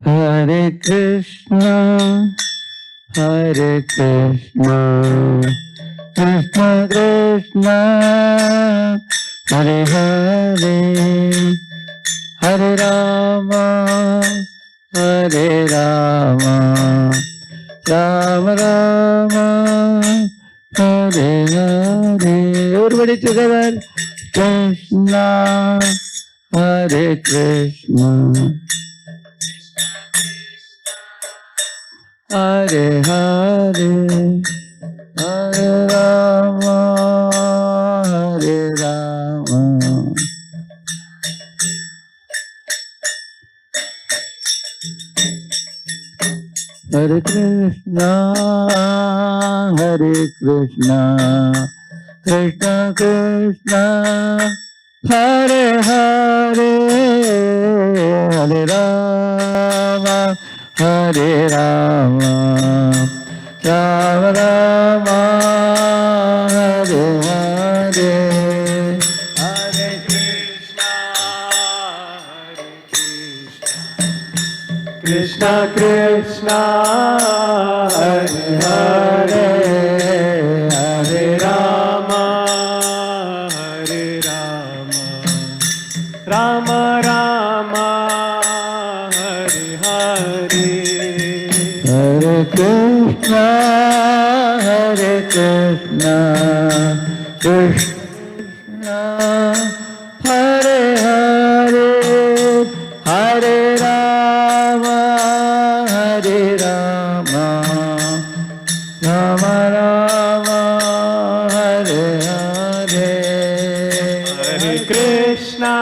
Hare Krishna, Hare Krishna, Krishna Krishna, Hare Hare, Hare Rama, Hare Rama, Rama Rama, Hare Hare. Everybody together. Krishna, Hare Krishna, Hare Hare, Hare Rama, Hare Rama. Hare Krishna, Hare Krishna, Krishna Krishna, Hare Hare, Hare Rama, Hare Rama, Rama Rama, Hare Hare. Hare Krishna, Hare Krishna, Krishna, Hare Hare, Hare Rama, Hare Rama, Rama Rama, Hare Hare. Hare Krishna, Hare Krishna, Krishna, Hare Hare, Hare Rama, Hare Rama, Rama Rama, Hare Hare. Hare Krishna,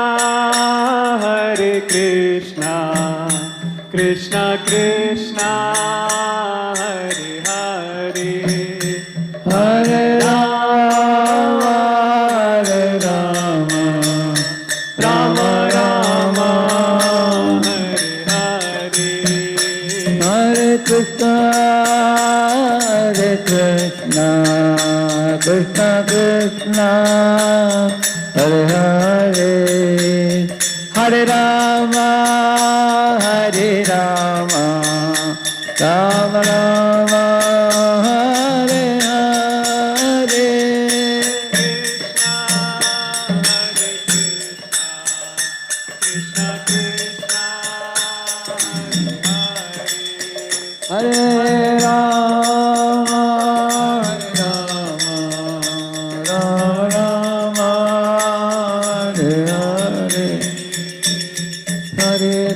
Hare Krishna, Krishna Krishna, Hare Hare, Hare Rama, Hare Rama, Rama Rama, Hare Hare. Hare Krishna, Hare Krishna, Krishna Krishna, Hare Hare, Hare Rama, Hare Rama, Rama Rama, Hare Hare.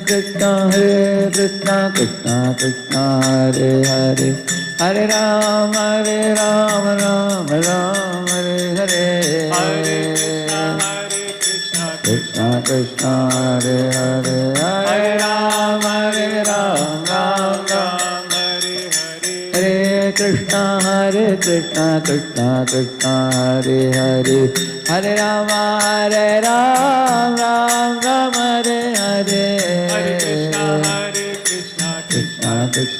Krishna, Hare Krishna, Krishna Krishna, Hare Hare, Hare Rama, Rama Rama, Hare Hare. Hare Krishna, Krishna Krishna, Hare Hare, Hare Rama, Rama Rama, Hare Hare. Hare Krishna, Krishna Krishna, Hare Hare, Hare Rama, Rama Rama, Hare Hare. Hare Krishna, Krishna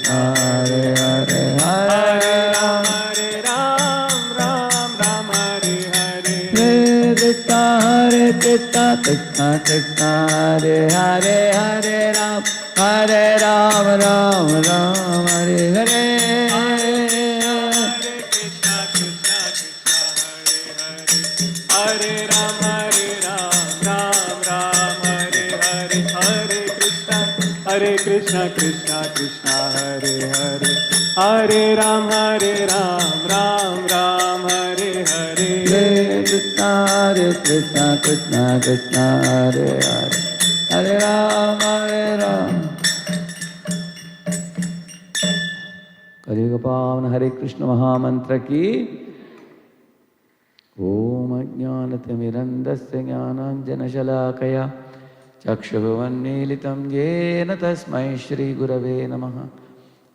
Krishna, Hare Hare, Hare Rama, Rama Rama, Hare Hare. Hare Krishna, Krishna Krishna, Hare Hare, Hare Rama, Rama Hare Hare. Hare Krishna, Krishna Krishna, Hare Hare, Hare Rama, Rama Hare Hare. Hare Krishna, Krishna Krishna, Hare Hare, Hare Rama, Rama Hare Hare. Hare Krishna, Krishna Krishna, Hare Hare, Hare Rama, Rama Hare Hare. Hare Krishna, Krishna Krishna, Hare Hare, Hare Rama, Rama. कलियुग पावन हरे कृष्ण महामंत्र की ओम अज्ञानतिमिरन्धस्य ज्ञानाञ्जनशलाकया चक्षुरुन्मीलितं येन तस्मै श्रीगुरवे नमः।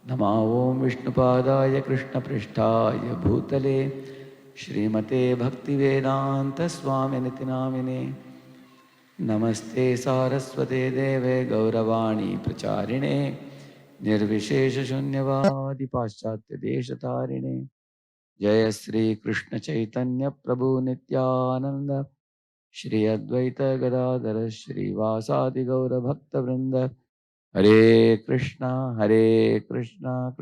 नमो ॐ विष्णुपादाय कृष्णपृष्ठाय भूतले श्रीमते भक्तिवेदान्तस्वामिनिति नामिने। नमस्ते सारस्वते देवे गौरवाणी प्रचारिणे निर्विशेषशून्यवादी पाश्चात्यदेशतारिणे। जय श्री कृष्ण चैतन्य प्रभु नित्यानंद श्री अद्वैत गदाधर श्रीवासादि गौर भक्तवृंद। Hare Krishna, Krishna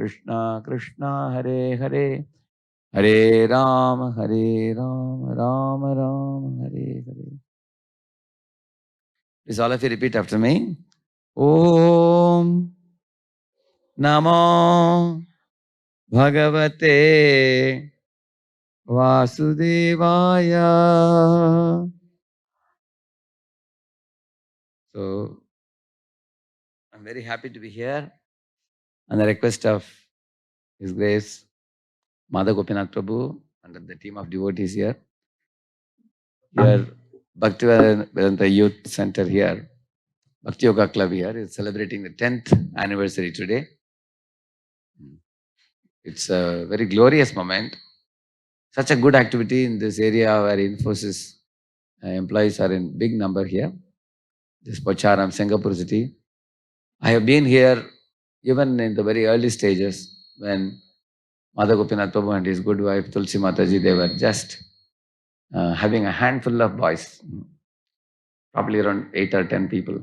Krishna, Hare Hare, Hare Rama, Rama Rama, Hare Hare. Please all of you repeat after me. Om Namo Bhagavate Vasudevaya. So, I'm very happy to be here on the request of His Grace, Madha Gopinath Prabhu, and the team of devotees here. Here, Bhaktivedanta Youth Center here, Bhakti Yoga Club here is celebrating the 10th anniversary today. It's a very glorious moment. Such a good activity in this area where Infosys employees are in big number here. This Pocharam, Singapore city. I have been here even in the very early stages when Madha Gopinath Prabhu and his good wife Tulsi Mataji, they were just having a handful of boys, probably around 8 or 10 people.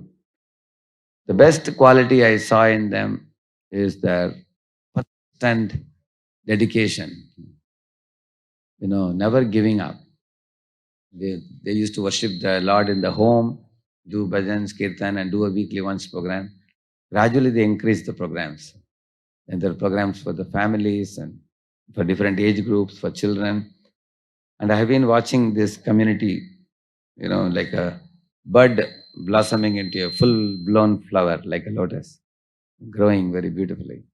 The best quality I saw in them is their persistent dedication, never giving up. They used to worship the Lord in the home, do bhajans, kirtan, and do a weekly once program. Gradually, they increased the programs. And there are programs for the families and for different age groups, for children. And I have been watching this community, like a bud blossoming into a full-blown flower, like a lotus, growing very beautifully.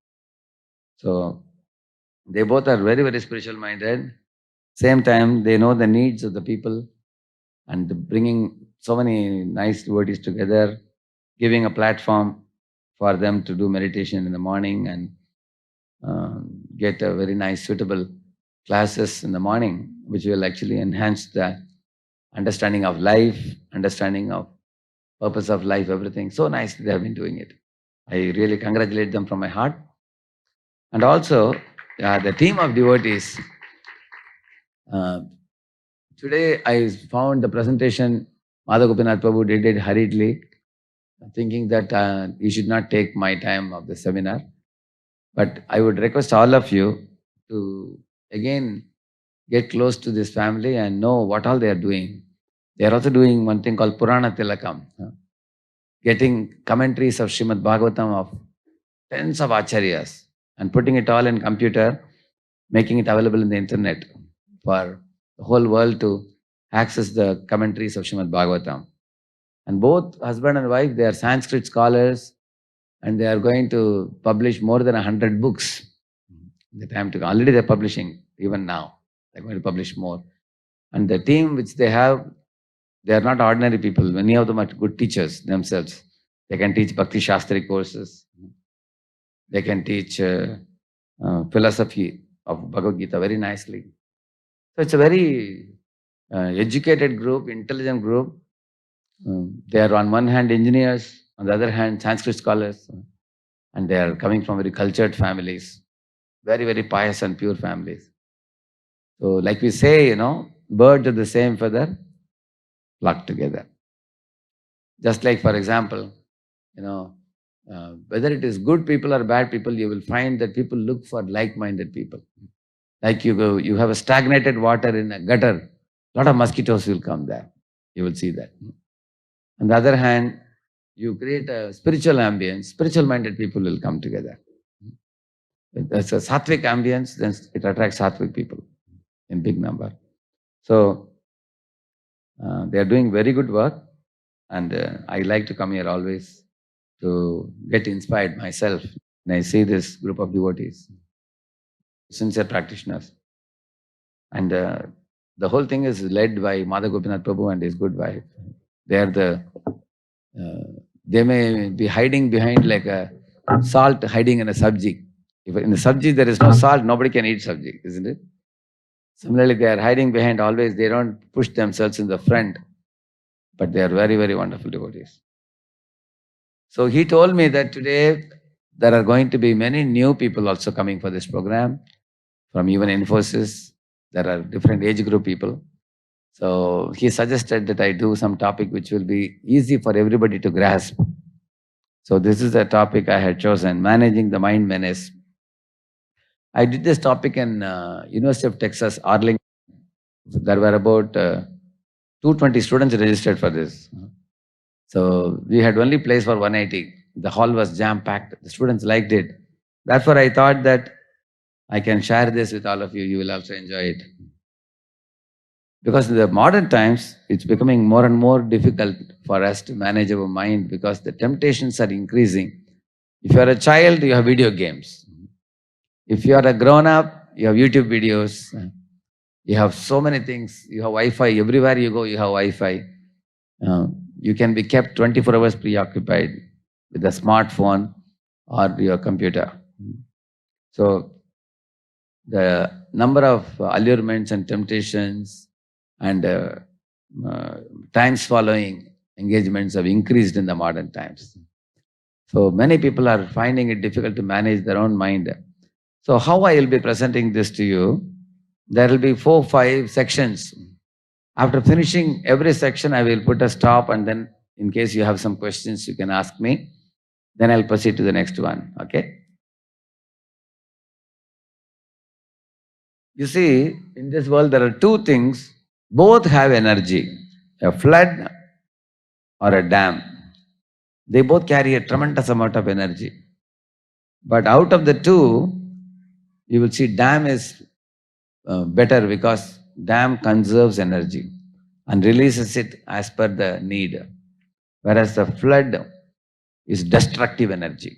So they both are very, very spiritual minded. Same time, they know the needs of the people and bringing so many nice devotees together, giving a platform for them to do meditation in the morning and get a very nice, suitable classes in the morning, which will actually enhance the understanding of life, understanding of purpose of life, everything. So nicely they have been doing it. I really congratulate them from my heart. And also, the team of devotees, today I found the presentation Madha Gopinath Prabhu did it hurriedly, thinking that you should not take my time of the seminar. But I would request all of you to again get close to this family and know what all they are doing. They are also doing one thing called Purana Tilakam, getting commentaries of Srimad Bhagavatam of tens of acharyas and putting it all in computer, making it available in the internet for the whole world to access the commentaries of Srimad Bhagavatam. And both husband and wife, they are Sanskrit scholars and they are going to publish more than 100 books. The time to go. Already they're publishing, even now. They're going to publish more. And the team which they have, they are not ordinary people. Many of them are good teachers themselves. They can teach Bhakti Shastri courses. They can teach philosophy of Bhagavad Gita very nicely. So it's a very educated group, intelligent group. They are on one hand engineers, on the other hand Sanskrit scholars, and they are coming from very cultured families, very, very pious and pure families. So like we say, birds of the same feather flock together. Just like, for example, whether it is good people or bad people, you will find that people look for like-minded people. Like you have a stagnated water in a gutter, a lot of mosquitoes will come there. You will see that. On the other hand, you create a spiritual ambience, spiritual-minded people will come together. That's a sattvic ambience, then it attracts sattvic people in big number. So they are doing very good work, and I like to come here always to get inspired myself when I see this group of devotees, sincere practitioners. And the whole thing is led by Madha Gopinath Prabhu and his good wife. They may be hiding behind like a salt hiding in a sabji. If in the sabji there is no salt, nobody can eat sabji, isn't it? Similarly, they are hiding behind always. They don't push themselves in the front, but they are very, very wonderful devotees. So he told me that today there are going to be many new people also coming for this program, from even Infosys. There are different age group people. So he suggested that I do some topic which will be easy for everybody to grasp. So this is the topic I had chosen, managing the mind menace. I did this topic in University of Texas, Arlington. There were about 220 students registered for this. So we had only place for 180. The hall was jam-packed. The students liked it. Therefore, I thought that I can share this with all of you. You will also enjoy it. Because in the modern times, it's becoming more and more difficult for us to manage our mind because the temptations are increasing. If you are a child, you have video games. If you are a grown-up, you have YouTube videos. You have so many things. You have Wi-Fi. Everywhere you go, you have Wi-Fi. You can be kept 24 hours preoccupied with a smartphone or your computer. So the number of allurements and temptations and times following engagements have increased in the modern times. So many people are finding it difficult to manage their own mind. So how I will be presenting this to you, there will be 4-5 sections. After finishing every section, I will put a stop, and then in case you have some questions, you can ask me. Then I'll proceed to the next one, okay? You see, in this world, there are two things. Both have energy, a flood or a dam. They both carry a tremendous amount of energy. But out of the two, you will see dam is better because dam conserves energy and releases it as per the need. Whereas the flood is destructive energy.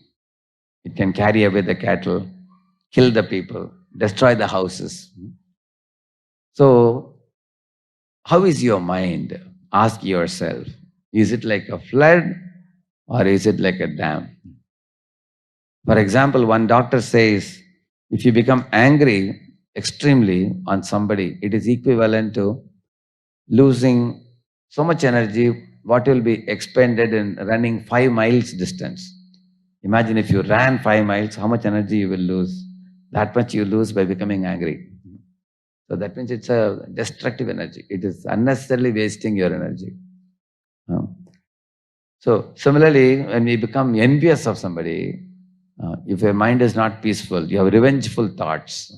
It can carry away the cattle, kill the people, destroy the houses. So, how is your mind? Ask yourself. Is it like a flood or is it like a dam? For example, one doctor says, if you become angry extremely on somebody, it is equivalent to losing so much energy what will be expended in running 5 miles distance. Imagine if you ran 5 miles, how much energy you will lose. That much you lose by becoming angry. So that means it's a destructive energy. It is unnecessarily wasting your energy. So similarly, when we become envious of somebody, if your mind is not peaceful, you have revengeful thoughts,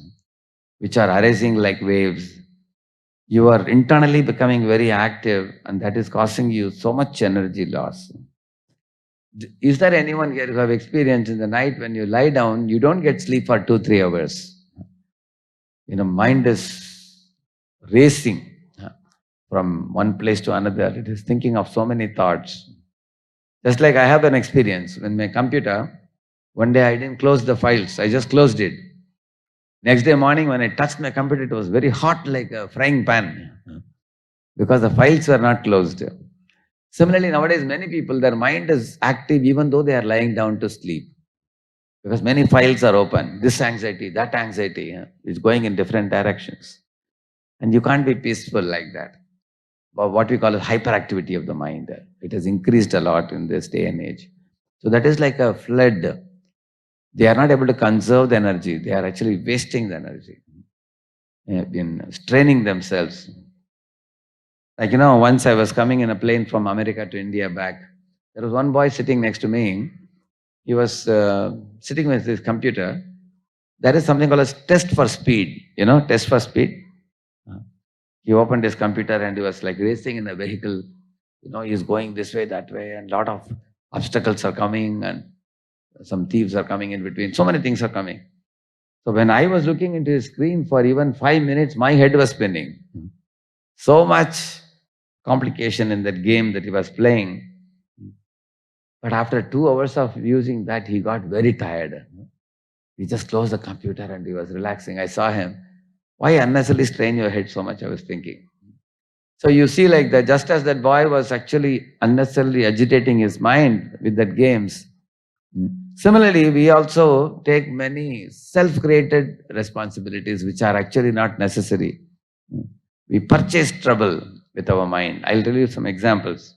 which are arising like waves. You are internally becoming very active, and that is causing you so much energy loss. Is there anyone here who have experienced in the night when you lie down, you don't get sleep for 2-3 hours? Mind is racing from one place to another. It is thinking of so many thoughts. Just like I have an experience when my computer, one day I didn't close the files, I just closed it. Next day morning when I touched my computer, it was very hot like a frying pan because the files were not closed. Similarly, nowadays many people, their mind is active even though they are lying down to sleep because many files are open. This anxiety, that anxiety is going in different directions. And you can't be peaceful like that. But what we call as hyperactivity of the mind, it has increased a lot in this day and age. So that is like a flood. They are not able to conserve the energy. They are actually wasting the energy in straining themselves. Like, once I was coming in a plane from America to India back, there was one boy sitting next to me. He was sitting with his computer. There is something called as test for speed, test for speed. He opened his computer and he was like racing in a vehicle. He's going this way, that way, and a lot of obstacles are coming and some thieves are coming in between. So many things are coming. So when I was looking into his screen for even 5 minutes, my head was spinning. So much complication in that game that he was playing. But after 2 hours of using that, he got very tired. He just closed the computer and he was relaxing. I saw him. Why unnecessarily strain your head so much, I was thinking. So you see like that, just as that boy was actually unnecessarily agitating his mind with that games, similarly, we also take many self-created responsibilities which are actually not necessary. We purchase trouble with our mind. I'll tell you some examples.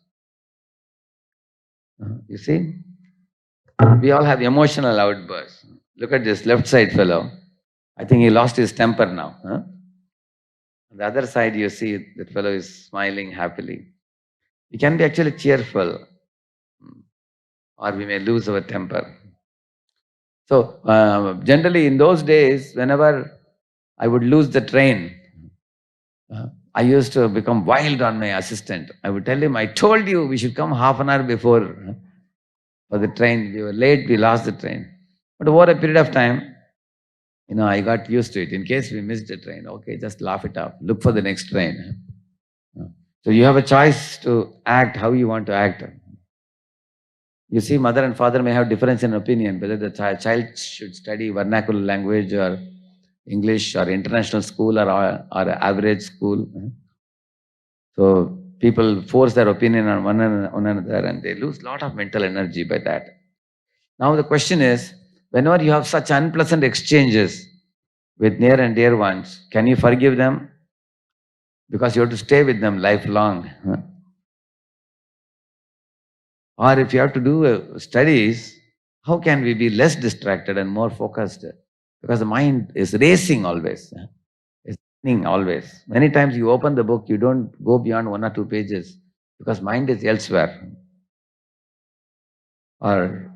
You see, we all have emotional outbursts. Look at this left side fellow. I think he lost his temper now. On the other side, you see that fellow is smiling happily. We can be actually cheerful or we may lose our temper. So, generally in those days, whenever I would lose the train, I used to become wild on my assistant. I would tell him, I told you we should come half an hour before for the train. We were late, we lost the train. But over a period of time, I got used to it. In case we missed the train, okay, just laugh it up. Look for the next train. So you have a choice to act how you want to act. You see, mother and father may have difference in opinion whether the child should study vernacular language or English or international school or average school. So people force their opinion on one another and they lose a lot of mental energy by that. Now the question is, whenever you have such unpleasant exchanges with near and dear ones, can you forgive them? Because you have to stay with them lifelong. Or if you have to do studies, how can we be less distracted and more focused? Because the mind is racing always. It's running always. Many times you open the book, you don't go beyond 1 or 2 pages because mind is elsewhere. Or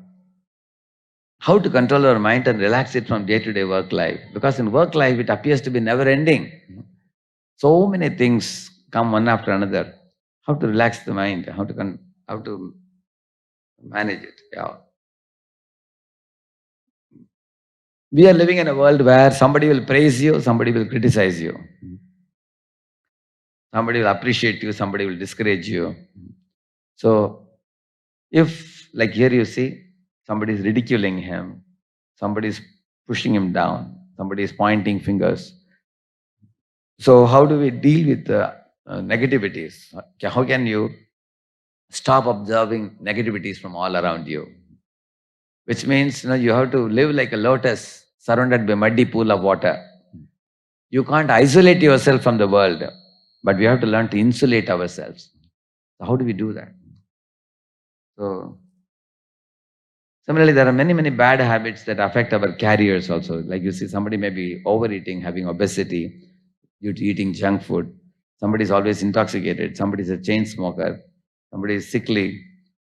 how to control our mind and relax it from day-to-day work life. Because in work life, it appears to be never ending. So many things come one after another. How to relax the mind, how to manage it. Yeah. We are living in a world where somebody will praise you, somebody will criticize you. Somebody will appreciate you, somebody will discourage you. So if, like here you see, somebody is ridiculing him, somebody is pushing him down, somebody is pointing fingers. So how do we deal with the negativities? How can you stop observing negativities from all around you? Which means you have to live like a lotus surrounded by a muddy pool of water. You can't isolate yourself from the world, but we have to learn to insulate ourselves. So how do we do that? So similarly, there are many, many bad habits that affect our careers also. Like you see, somebody may be overeating, having obesity due to eating junk food. Somebody is always intoxicated. Somebody is a chain smoker. Somebody is sickly.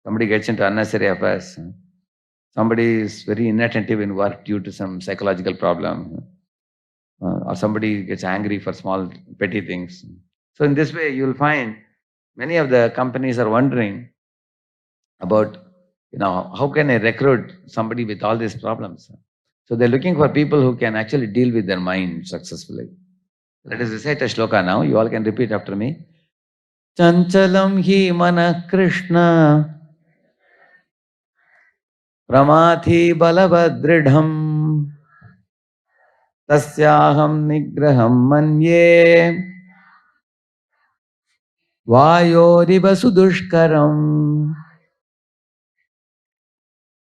Somebody gets into unnecessary affairs. Somebody is very inattentive in work due to some psychological problem. Or somebody gets angry for small, petty things. So in this way, you'll find many of the companies are wondering about, how can I recruit somebody with all these problems? So they're looking for people who can actually deal with their mind successfully. Let us recite a shloka now. You all can repeat after me. Chanchalam hi mana Krishna pramathi balavadridham tasyaham nigraham manye vayoriva sudushkaram.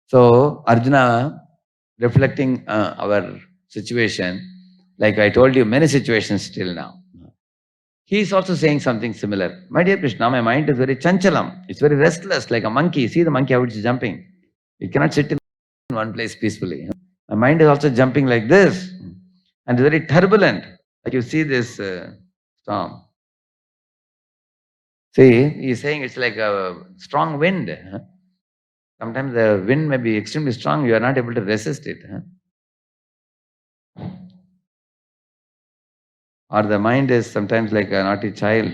So Arjuna, reflecting our situation, like I told you, many situations till now. He is also saying something similar. My dear Krishna, my mind is very chanchalam. It's very restless, like a monkey. See the monkey how it's jumping. It cannot sit in one place peacefully. My mind is also jumping like this, and it's very turbulent. Like you see this storm. See, he's saying it's like a strong wind. Sometimes the wind may be extremely strong. You are not able to resist it. Or the mind is sometimes like a naughty child.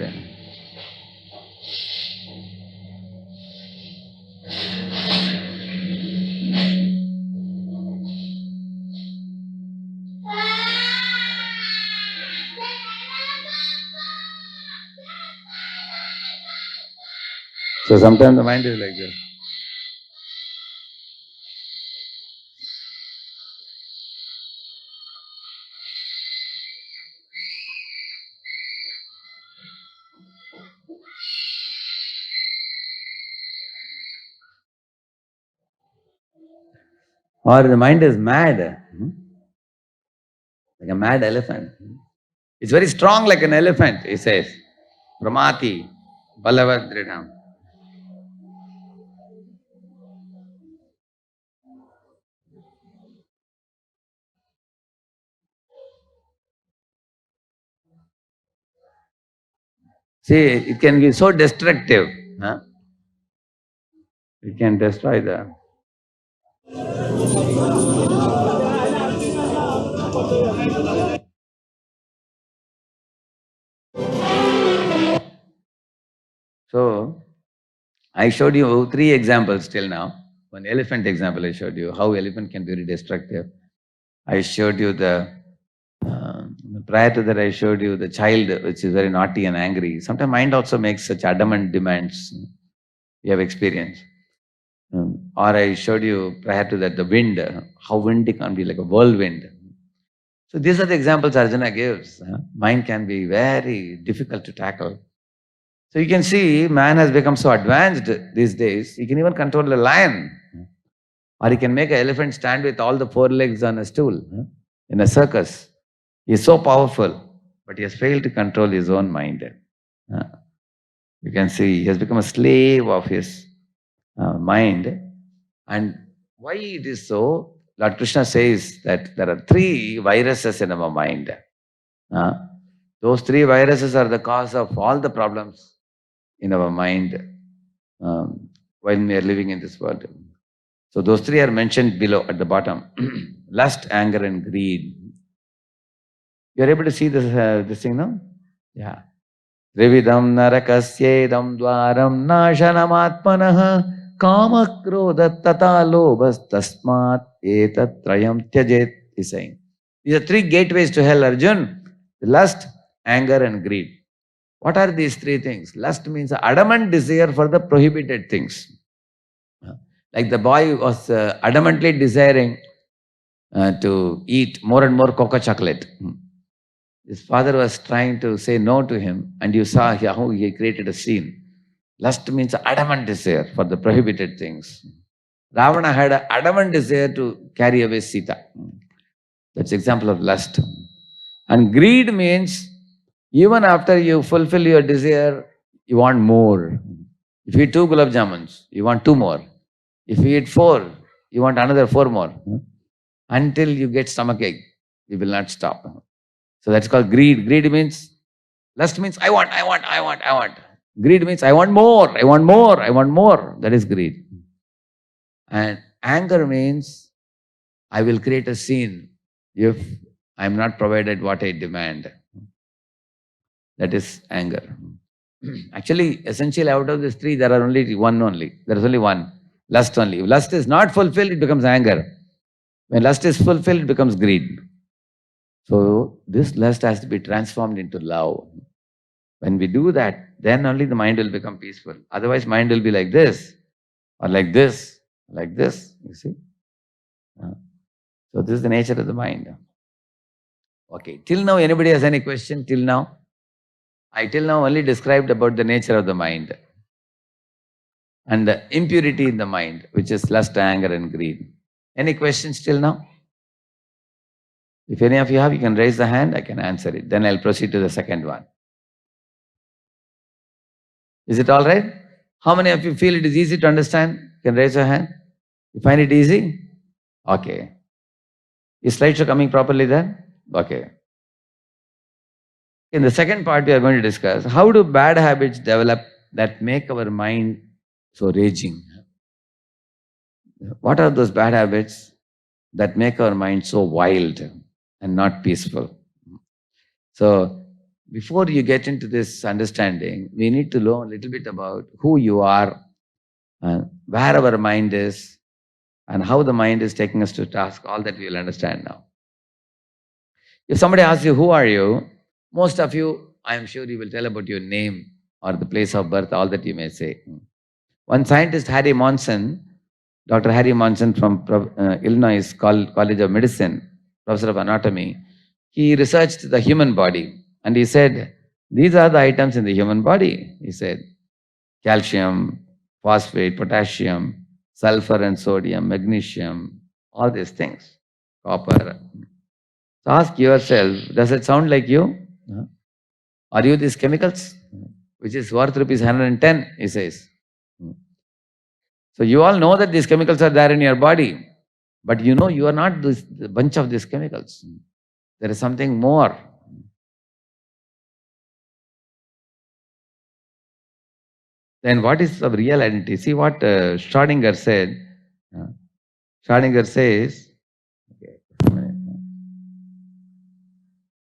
So sometimes the mind is like this. Or the mind is mad, like a mad elephant. It's very strong like an elephant, he says. Pramati, Balavadridham. See, it can be so destructive. It can destroy the So, I showed you 3 examples till now. One elephant example I showed you, how elephant can be very destructive. I showed you uh, prior to that I showed you the child which is very naughty and angry. Sometimes mind also makes such adamant demands we have experienced. Or I showed you prior to that the wind, how windy can be like a whirlwind. So these are the examples Arjuna gives. Mind can be very difficult to tackle. So you can see man has become so advanced these days, he can even control a lion. Or he can make an elephant stand with all the 4 legs on a stool in a circus. He is so powerful, but he has failed to control his own mind. Uh, You can see he has become a slave of his mind. And why it is so? Lord Krishna says that there are 3 viruses in our mind. Uh, those 3 viruses are the cause of all the problems in our mind when we are living in this world. So those 3 are mentioned below at the bottom. Lust, anger, and greed. You are able to see this thing now? Yeah. Trividam narakasyedam dwaram nashanamaatmanah kama krodha tata lobhas tasmat etatrayam tyajet, he's saying. These are 3 gateways to hell, Arjun. Lust, anger, and greed. What are these 3 things? Lust means adamant desire for the prohibited things. Like the boy was adamantly desiring to eat more and more cocoa chocolate. His father was trying to say no to him, and you saw how he created a scene. Lust means adamant desire for the prohibited things. Ravana had an adamant desire to carry away Sita. That's example of lust. And greed means even after you fulfill your desire, you want more. If you eat 2 gulab jamuns, you want 2 more. If you eat 4, you want another 4 more. Until you get stomachache, you will not stop. So that's called greed. Greed means, lust means I want, I want, I want, I want. Greed means I want more, I want more, I want more. That is greed. And anger means I will create a scene if I am not provided what I demand. That is anger. Actually, essentially out of these 3, there are only one only. There is only one. Lust only. If lust is not fulfilled, it becomes anger. When lust is fulfilled, it becomes greed. So this lust has to be transformed into love. When we do that, then only the mind will become peaceful. Otherwise, mind will be like this, or like this, like this, you see. So this is the nature of the mind. Okay, till now, anybody has any question till now? I till now only described about the nature of the mind and the impurity in the mind, which is lust, anger, and greed. Any questions till now? If any of you have, you can raise the hand, I can answer it. Then I'll proceed to the second one. Is it all right? How many of you feel it is easy to understand? You can raise your hand. You find it easy? Okay. Is slideshow coming properly then? Okay. In the second part, we are going to discuss how do bad habits develop that make our mind so raging? What are those bad habits that make our mind so wild and not peaceful? So, before you get into this understanding, we need to know a little bit about who you are, where our mind is, and how the mind is taking us to task. All that we will understand now. If somebody asks you, who are you? Most of you, I am sure you will tell about your name or the place of birth, all that you may say. One scientist, Harry Monson, Dr. Harry Monson from Illinois College of Medicine, professor of anatomy, he researched the human body and he said, these are the items in the human body. He said, calcium, phosphate, potassium, sulfur and sodium, magnesium, all these things, copper. So ask yourself, does it sound like you? Are you these chemicals? Which is worth rupees 110, he says. So you all know that these chemicals are there in your body, but you know you are not this bunch of these chemicals. There is something more. Then what is the real identity? See what Schrodinger said. Schrodinger says,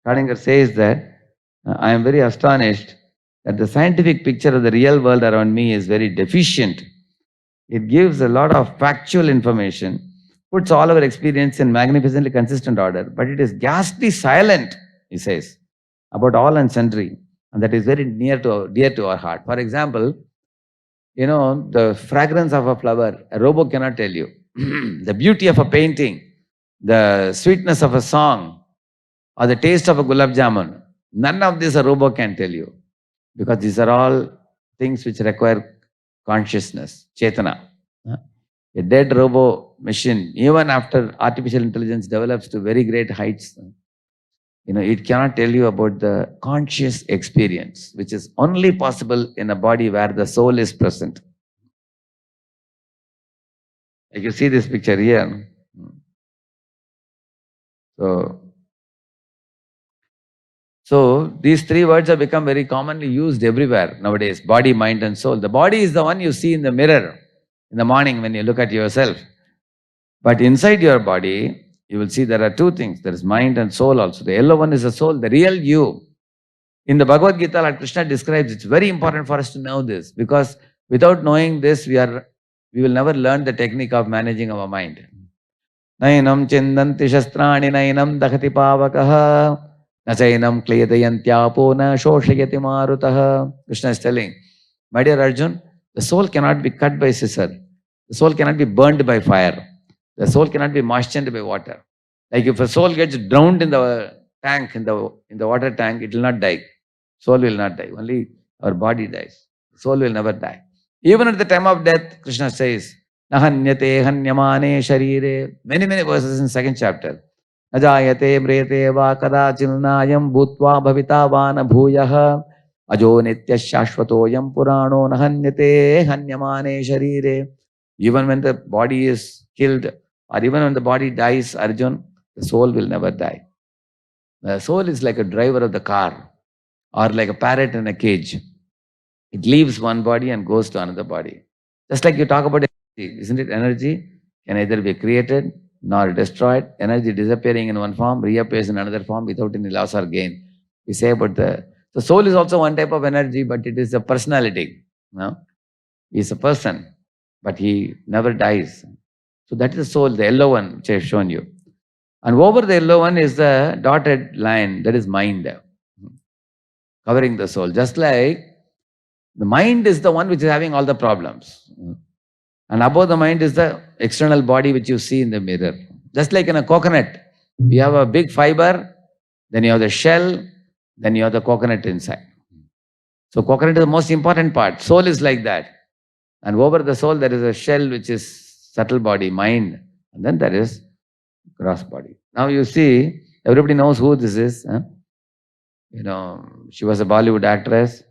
Schrodinger says that I am very astonished that the scientific picture of the real world around me is very deficient. It gives a lot of factual information, puts all our experience in magnificently consistent order, but it is ghastly silent, he says, about all and sundry, and that is very dear to our heart. For example, the fragrance of a flower, a robot cannot tell you. The beauty of a painting, the sweetness of a song, or the taste of a gulab jamun, none of this a robot can tell you, because these are all things which require consciousness, chetana. A dead robo machine, even after artificial intelligence develops to very great heights, it cannot tell you about the conscious experience, which is only possible in a body where the soul is present. Like you see this picture here. So these three words have become very commonly used everywhere nowadays: body, mind, and soul. The body is the one you see in the mirror in the morning when you look at yourself. But inside your body, you will see there are two things. There is mind and soul also. The yellow one is the soul, the real you. In the Bhagavad Gita, like Krishna describes, it's very important for us to know this, because without knowing this, we will never learn the technique of managing our mind. Nainam chindanti shastrani nainam dakhati pavakaha nachainam kliyadayantyapo na shoshayati marutaha. Krishna is telling, my dear Arjun, the soul cannot be cut by scissor. The soul cannot be burned by fire. The soul cannot be moistened by water. Like if a soul gets drowned in the tank, in the water tank, it will not die. Soul will not die. Only our body dies. Soul will never die. Even at the time of death, Krishna says, Nahanyate hanyamane sharire. Many verses in second chapter. Najayate mrete va kadachilnayam bhutva bhavita vana bhuyaha ajo nitya shashvatoyam purano nahanyate hanyamane sharire. Even when the body is killed, or even when the body dies, Arjun, the soul will never die. The soul is like a driver of the car, or like a parrot in a cage. It leaves one body and goes to another body. Just like you talk about energy, isn't it? Energy can either be created nor destroyed. Energy disappearing in one form, reappears in another form without any loss or gain. We say about the soul is also one type of energy, but it is a personality. He is a person, but he never dies. So that is the soul, the yellow one, which I have shown you. And over the yellow one is the dotted line, that is mind, covering the soul. Just like the mind is the one which is having all the problems. And above the mind is the external body which you see in the mirror. Just like in a coconut, you have a big fiber, then you have the shell, then you have the coconut inside. So coconut is the most important part. Soul is like that. And over the soul, there is a shell which is subtle body, mind. And then there is gross body. Now you see, everybody knows who this is. She was a Bollywood actress.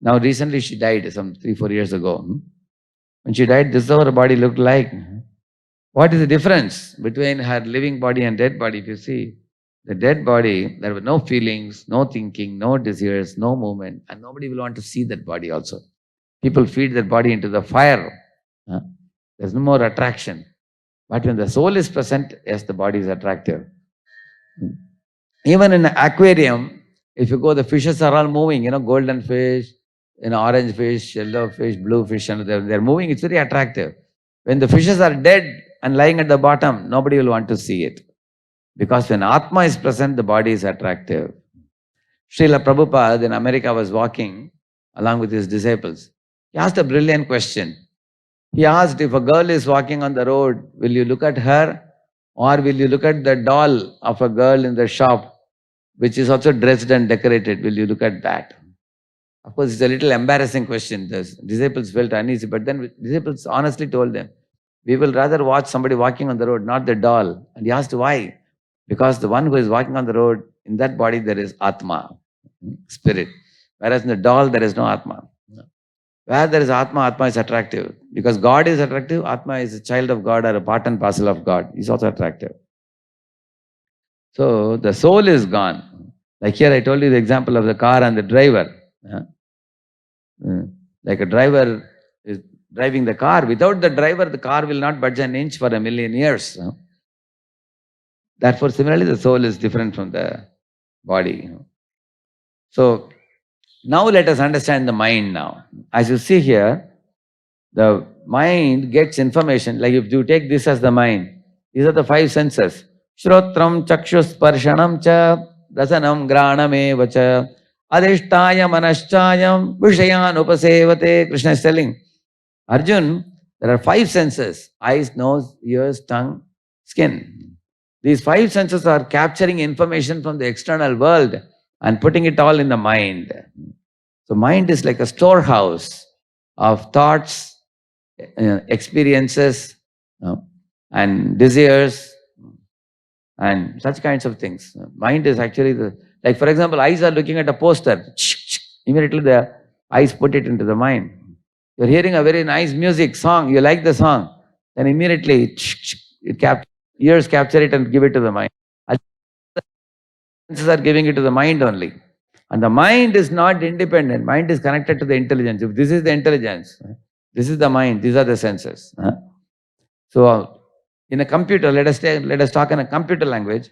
Now recently she died some 3-4 years ago. When she died, this is how her body looked like. What is the difference between her living body and dead body? If you see, the dead body, there were no feelings, no thinking, no desires, no movement, and nobody will want to see that body also. People feed their body into the fire. There's no more attraction. But when the soul is present, yes, the body is attractive. Even in an aquarium, if you go, the fishes are all moving, golden fish, orange fish, yellow fish, blue fish, and they're moving. It's very attractive. When the fishes are dead and lying at the bottom, nobody will want to see it. Because when Atma is present, the body is attractive. Srila Prabhupada in America was walking along with his disciples. He asked a brilliant question. He asked, if a girl is walking on the road, will you look at her, or will you look at the doll of a girl in the shop, which is also dressed and decorated? Will you look at that? Of course, it's a little embarrassing question. The disciples felt uneasy, but then disciples honestly told them, we will rather watch somebody walking on the road, not the doll. And he asked why? Because the one who is walking on the road, in that body there is Atma, spirit. Whereas in the doll, there is no Atma. Where there is Atma, Atma is attractive. Because God is attractive, Atma is a child of God or a part and parcel of God. He's also attractive. So the soul is gone. Like here I told you the example of the car and the driver. Like a driver is driving the car. Without the driver, the car will not budge an inch for a million years. Therefore, similarly, the soul is different from the body. So now let us understand the mind now. As you see here, the mind gets information. Like if you take this as the mind, these are the five senses. Shrotram, chakshus, sparshanam cha, rasanam, granam vacha, adhishtaya, manaschayam, vishayan upasevate. Krishna is telling, Arjun, there are five senses: eyes, nose, ears, tongue, skin. These five senses are capturing information from the external world and putting it all in the mind. So mind is like a storehouse of thoughts, experiences, and desires, and such kinds of things. Mind is actually like for example, eyes are looking at a poster. Immediately the eyes put it into the mind. You're hearing a very nice music song, you like the song, then immediately ears capture it and give it to the mind. Senses are giving it to the mind only. And the mind is not independent. Mind is connected to the intelligence. If this is the intelligence, this is the mind, these are the senses. So in a computer, let us talk in a computer language.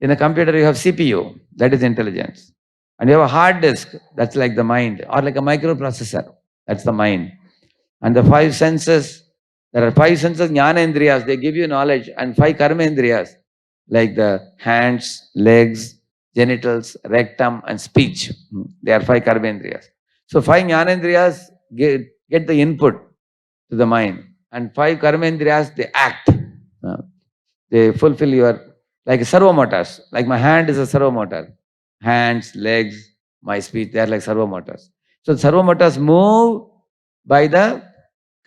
In a computer, you have CPU, that is intelligence. And you have a hard disk, that's like the mind, or like a microprocessor, that's the mind. And the five senses, there are five senses, jnanendriyas, they give you knowledge, and five karmendriyas, like the hands, legs, genitals, rectum, and speech. They are five karmendriyas. So five jnanendriyas get the input to the mind, and five karmendriyas, they act. They fulfill your, like servo motors. Like my hand is a servo motor. Hands, legs, my speech, they are like servo motors. So servo motors move by the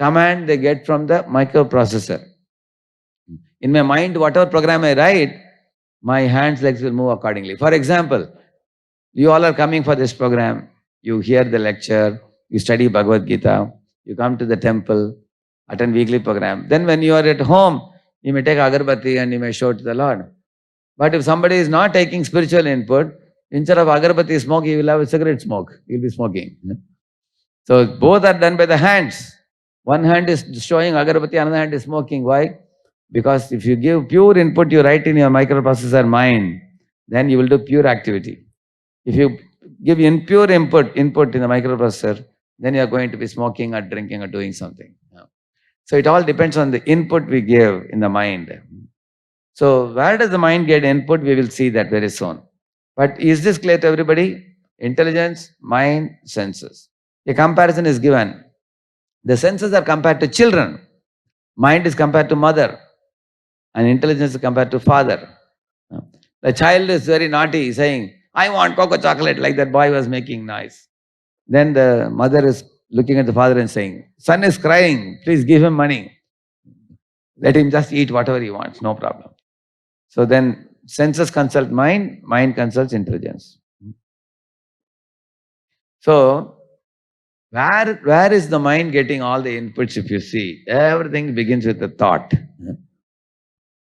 command they get from the microprocessor. In my mind, whatever program I write, my hands, legs will move accordingly. For example, you all are coming for this program, you hear the lecture, you study Bhagavad Gita, you come to the temple, attend weekly program. Then when you are at home, you may take agarbatti and you may show to the Lord. But if somebody is not taking spiritual input, instead of agarbatti smoke, he will have a cigarette smoke. He will be smoking. So both are done by the hands. One hand is showing agarbatti, another hand is smoking. Why? Because if you give pure input, you write in your microprocessor mind, then you will do pure activity. If you give impure input in the microprocessor, then you are going to be smoking or drinking or doing something. So it all depends on the input we give in the mind. So where does the mind get input? We will see that very soon. But is this clear to everybody? Intelligence, mind, senses. A comparison is given. The senses are compared to children. Mind is compared to mother. And intelligence is compared to father. The child is very naughty, saying, I want cocoa chocolate, like that boy was making noise. Then the mother is looking at the father and saying, son is crying, please give him money. Let him just eat whatever he wants, no problem. So then senses consult mind, mind consults intelligence. So where is the mind getting all the inputs? If you see, everything begins with a thought.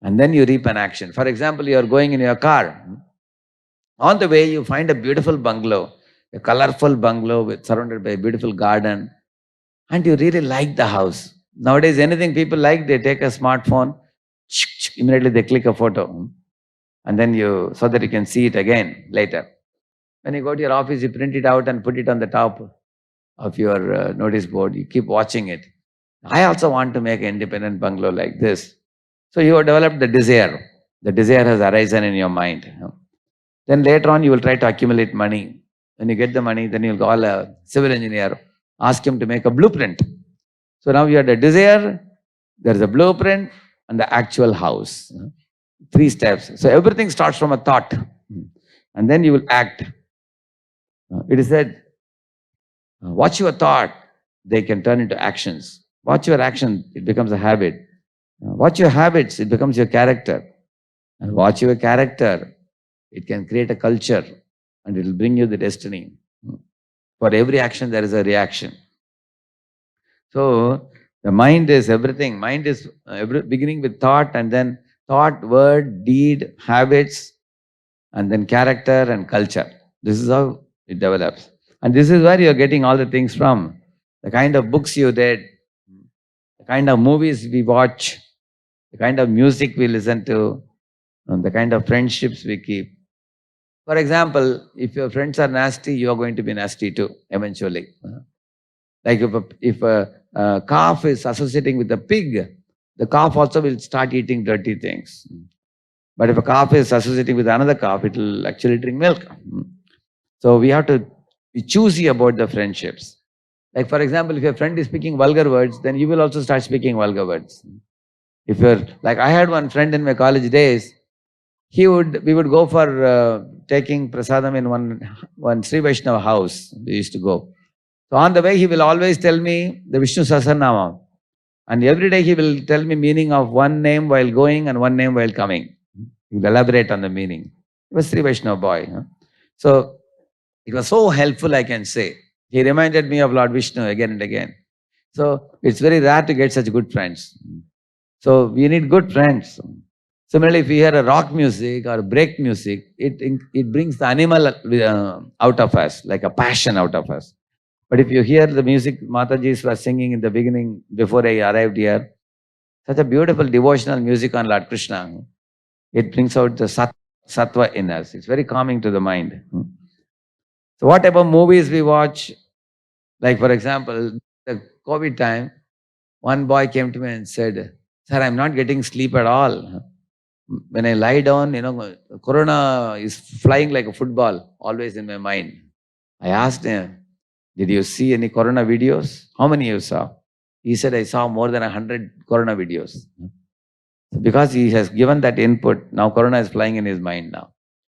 And then you reap an action. For example, you are going in your car. On the way, you find a beautiful bungalow, a colorful bungalow surrounded by a beautiful garden, and you really like the house. Nowadays, anything people like, they take a smartphone, immediately they click a photo, and then so that you can see it again later. When you go to your office, you print it out and put it on the top of your notice board. You keep watching it. I also want to make an independent bungalow like this. So you have developed the desire. The desire has arisen in your mind. Then later on, you will try to accumulate money. When you get the money, then you'll call a civil engineer, ask him to make a blueprint. So now you have the desire, there's a blueprint, and the actual house. 3 steps. So everything starts from a thought. And then you will act. It is said, watch your thought, they can turn into actions. Watch your action, it becomes a habit. Watch your habits, it becomes your character. And watch your character, it can create a culture and it will bring you the destiny. For every action, there is a reaction. So the mind is everything. Mind is beginning with thought, and then thought, word, deed, habits, and then character and culture. This is how it develops. And this is where you're getting all the things from. The kind of books you read, kind of movies we watch, the kind of music we listen to, and the kind of friendships we keep. For example, if your friends are nasty, you are going to be nasty too, eventually. Like if a calf is associating with a pig, the calf also will start eating dirty things. But if a calf is associating with another calf, it will actually drink milk. So we have to be choosy about the friendships. Like for example, if your friend is speaking vulgar words, then you will also start speaking vulgar words. If you're like, I had one friend in my college days. We would go for taking prasadam in one Sri Vaishnava house. We used to go. So on the way, he will always tell me the Vishnu Sahasranama. And every day he will tell me meaning of one name while going and one name while coming. He will elaborate on the meaning. He was Sri Vaishnava boy. So it was so helpful, I can say. He reminded me of Lord Vishnu again and again. So it's very rare to get such good friends. So we need good friends. Similarly, if we hear a rock music or break music, it brings the animal out of us, like a passion out of us. But if you hear the music Matajis were singing in the beginning before I arrived here, such a beautiful devotional music on Lord Krishna, it brings out the sattva in us. It's very calming to the mind. So what type of movies we watch? Like for example, the COVID time, one boy came to me and said, "Sir, I'm not getting sleep at all. When I lie down, Corona is flying like a football, always in my mind." I asked him, "Did you see any Corona videos? How many you saw?" He said, "I saw more than 100 Corona videos." Because he has given that input, now Corona is flying in his mind now.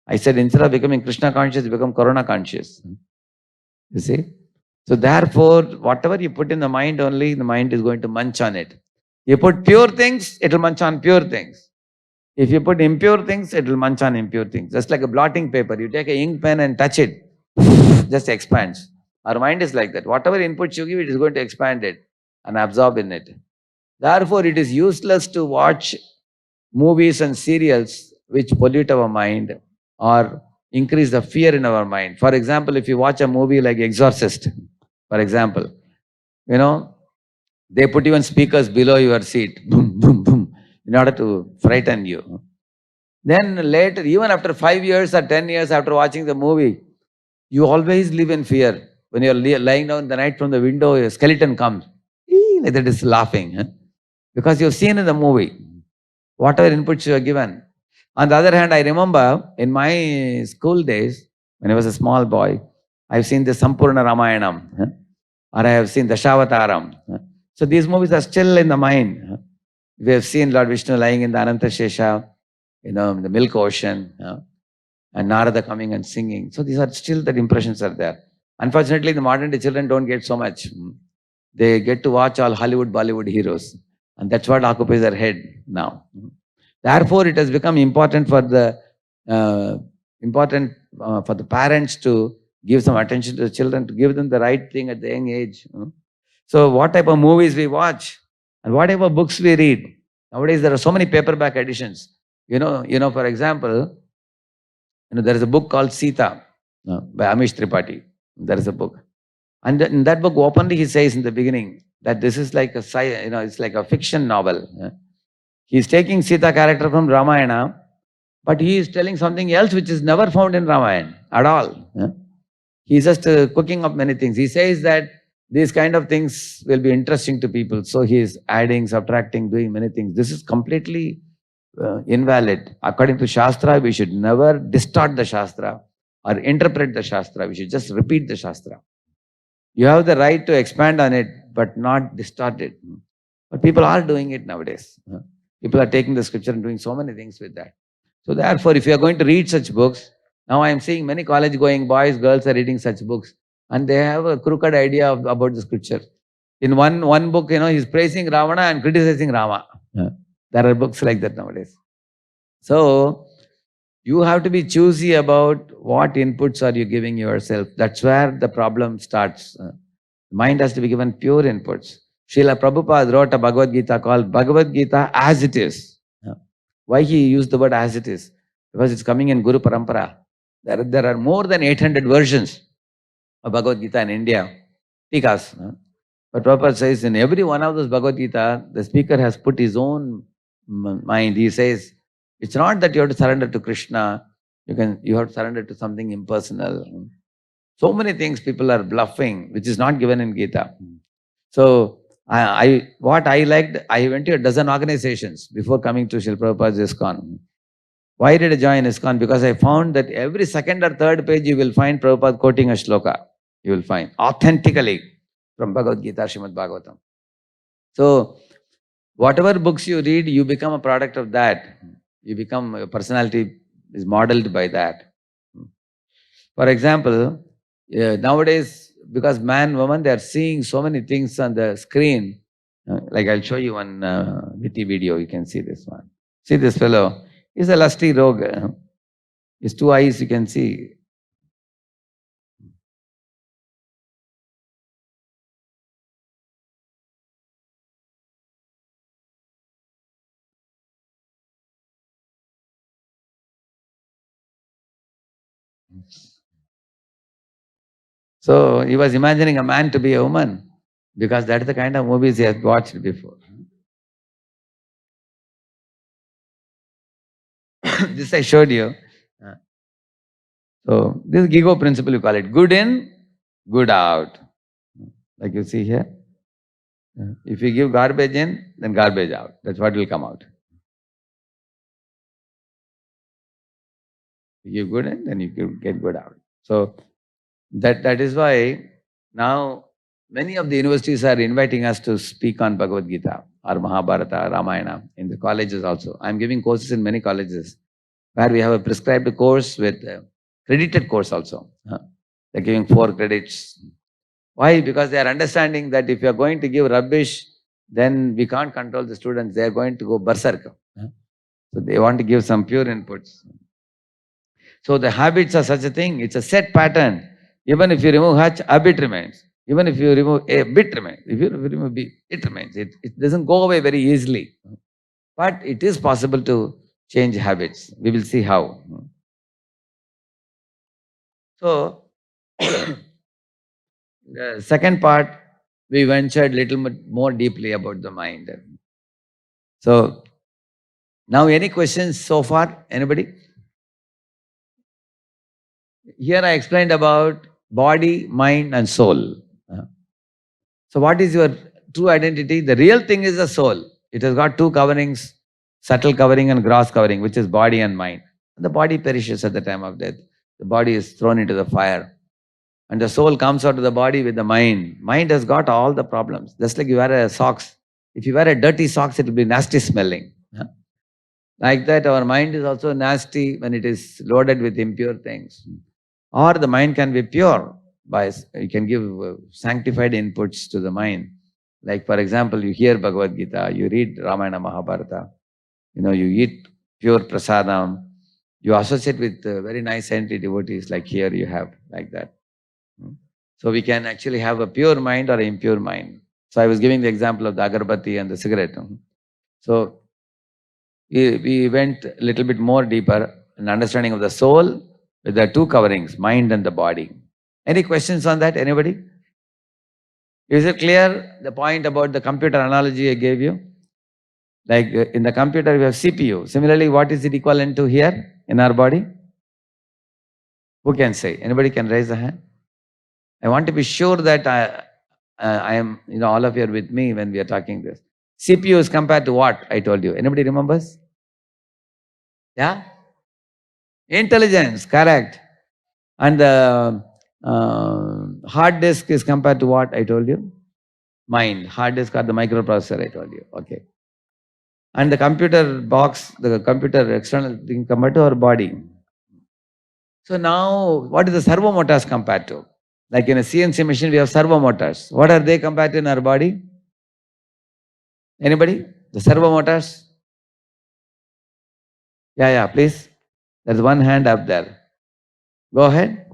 I said, instead of becoming Krishna conscious, become Corona conscious. You see? So therefore, whatever you put in the mind only, the mind is going to munch on it. You put pure things, it will munch on pure things. If you put impure things, it will munch on impure things. Just like a blotting paper, you take an ink pen and touch it, just expands. Our mind is like that. Whatever input you give, it is going to expand it and absorb in it. Therefore, it is useless to watch movies and serials which pollute our mind or increase the fear in our mind. For example, if you watch a movie like Exorcist, for example, they put even speakers below your seat, boom, boom, boom, in order to frighten you. Then later, even after 5 years or 10 years after watching the movie, you always live in fear. When you're lying down in the night from the window, a skeleton comes. Like that is laughing. Because you've seen in the movie, whatever inputs you are given. On the other hand, I remember in my school days, when I was a small boy, I've seen the Sampurna Ramayanam, or I have seen the Dashavataram. So these movies are still in the mind. We have seen Lord Vishnu lying in the Ananta Shesha, in the milk ocean, and Narada coming and singing. So these are still, that impressions are there. Unfortunately, the modern day children don't get so much. They get to watch all Hollywood, Bollywood heroes. And that's what occupies their head now. Therefore, it has become important for the parents to give some attention to the children, to give them the right thing at the young age. So what type of movies we watch and what type of books we read. Nowadays, there are so many paperback editions. For example, there is a book called Sita by Amish Tripathi. There is a book. And in that book, openly he says in the beginning that this is like it's like a fiction novel. He's taking Sita character from Ramayana, but he is telling something else which is never found in Ramayana at all. He's just cooking up many things. He says that these kind of things will be interesting to people. So he is adding, subtracting, doing many things. This is completely invalid. According to Shastra, we should never distort the Shastra or interpret the Shastra. We should just repeat the Shastra. You have the right to expand on it, but not distort it. But people are doing it nowadays. People are taking the scripture and doing so many things with that. So therefore, if you are going to read such books, now I am seeing many college-going boys, girls are reading such books, and they have a crooked idea about the scripture. In one book, he's praising Ravana and criticizing Rama. There are books like that nowadays. So you have to be choosy about what inputs are you giving yourself. That's where the problem starts. Mind has to be given pure inputs. Srila Prabhupada wrote a Bhagavad Gita called Bhagavad Gita as it is. Why he used the word as it is? Because it's coming in Guru Parampara. There are more than 800 versions of Bhagavad Gita in India. Tikas. But Prabhupada says in every one of those Bhagavad Gita, the speaker has put his own mind. He says, it's not that you have to surrender to Krishna, you have to surrender to something impersonal. So many things people are bluffing, which is not given in Gita. So what I liked, I went to a dozen organizations before coming to Srila Prabhupada's ISKCON. Why did I join ISKCON? Because I found that every second or third page you will find Prabhupada quoting a shloka. You will find authentically from Bhagavad Gita, Srimad Bhagavatam. So whatever books you read, you become a product of that. Your personality is modeled by that. For example, nowadays, because man, woman, they are seeing so many things on the screen. Like I'll show you one witty video. You can see this one. See this fellow. He's a lusty rogue. His two eyes, you can see. So he was imagining a man to be a woman because that's the kind of movies he has watched before. This I showed you. So this Gigo principle, you call it good in, good out. Like you see here. If you give garbage in, then garbage out. That's what will come out. You give good in, then you get good out. So that is why now many of the universities are inviting us to speak on Bhagavad Gita or Mahabharata, Ramayana in the colleges also. I'm giving courses in many colleges where we have a prescribed course with credited course also. They're giving 4 credits. Why? Because they are understanding that if you are going to give rubbish, then we can't control the students. They are going to go berserk. So they want to give some pure inputs. So the habits are such a thing. It's a set pattern. Even if you remove H, a bit remains. Even if you remove a bit remains. If you remove B, it remains. It doesn't go away very easily. But it is possible to change habits. We will see how. So the second part, we ventured a little bit more deeply about the mind. So now any questions so far? Anybody? Here I explained about body, mind and soul. So what is your true identity? The real thing is the soul. It has got 2 coverings, subtle covering and gross covering, which is body and mind. The body perishes at the time of death. The body is thrown into the fire. And the soul comes out of the body with the mind. Mind has got all the problems. Just like you wear a socks. If you wear a dirty socks, it will be nasty smelling. Like that, our mind is also nasty when it is loaded with impure things. Or the mind can be pure by, you can give sanctified inputs to the mind. Like for example, you hear Bhagavad Gita, you read Ramayana, Mahabharata, you eat pure prasadam, you associate with very nice saintly devotees like here you have, like that. So we can actually have a pure mind or an impure mind. So I was giving the example of the agarbatti and the cigarette. So we went a little bit more deeper in understanding of the soul with the 2 coverings, mind and the body. Any questions on that? Anybody? Is it clear, the point about the computer analogy I gave you? Like in the computer, we have CPU. Similarly, what is it equivalent to here in our body? Who can say? Anybody can raise a hand? I want to be sure that I am, all of you are with me when we are talking this. CPU is compared to what? I told you. Anybody remembers? Yeah? Intelligence, correct. And the hard disk is compared to what I told you? Mind. Hard disk or the microprocessor I told you. Okay. And the computer box, the computer external thing compared to our body. So now, what is the servo motors compared to? Like in a CNC machine, we have servo motors. What are they compared to in our body? Anybody? The servo motors? Yeah, please. There's one hand up there. Go ahead.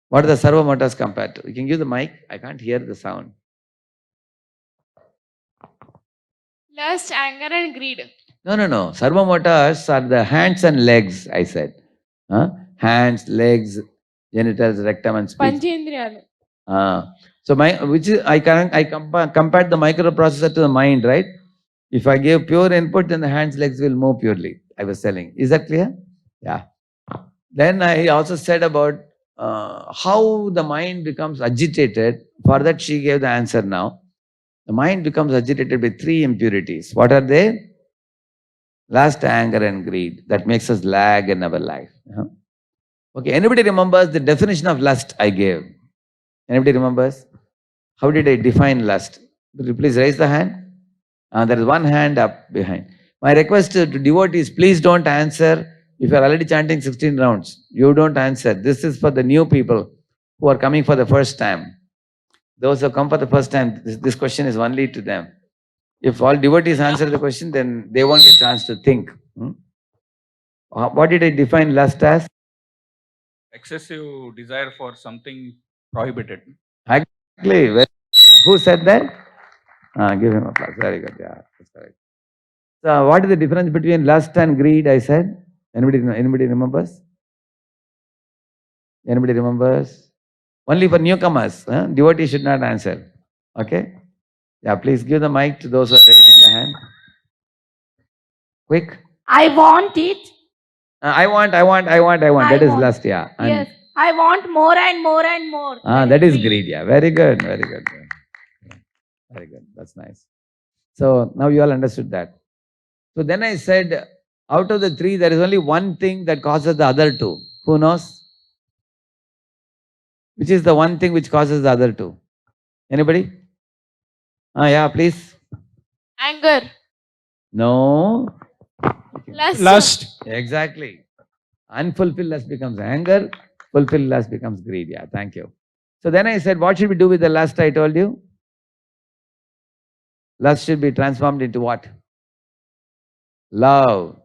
What are the servo motors compared to? You can give the mic. I can't hear the sound. Lust, anger and greed. No. Servo motors are the hands and legs, I said. Hands, legs, genitals, rectum and speech. Panchendriyalu. So compared the microprocessor to the mind, right? If I give pure input, then the hands, legs will move purely. I was telling. Is that clear? Yeah. Then I also said about how the mind becomes agitated. For that, she gave the answer now. The mind becomes agitated with three impurities. What are they? Lust, anger, and greed. That makes us lag in our life. Okay, anybody remembers the definition of lust I gave? Anybody remembers? How did I define lust? Could you please raise the hand? There is one hand up behind. My request to devotees, please don't answer. If you are already chanting 16 rounds, you don't answer. This is for the new people who are coming for the first time. Those who come for the first time, this question is only to them. If all devotees answer the question, then they won't get a chance to think. What did I define lust as? Excessive desire for something prohibited. Exactly. Who said that? Give him applause. Very good. Yeah, that's correct. So, what is the difference between lust and greed? I said. Anybody remembers? Anybody remembers? Only for newcomers. Devotees should not answer. Okay. Yeah. Please give the mic to those who are raising the hand. Quick. I want it. I want. That is lust. Yeah. And Yes. I want more and more and more. that is greed. Yeah. Very good. Very good. Yeah. Very good. That's nice. So now you all understood that. So then I said, out of the three, there is only one thing that causes the other two. Who knows? Which is the one thing which causes the other two? Anybody? Yeah, please. Anger. No. Lust. Exactly. Unfulfilled lust becomes anger. Fulfilled lust becomes greed. Yeah, thank you. So then I said, what should we do with the lust I told you? Lust should be transformed into what? Love.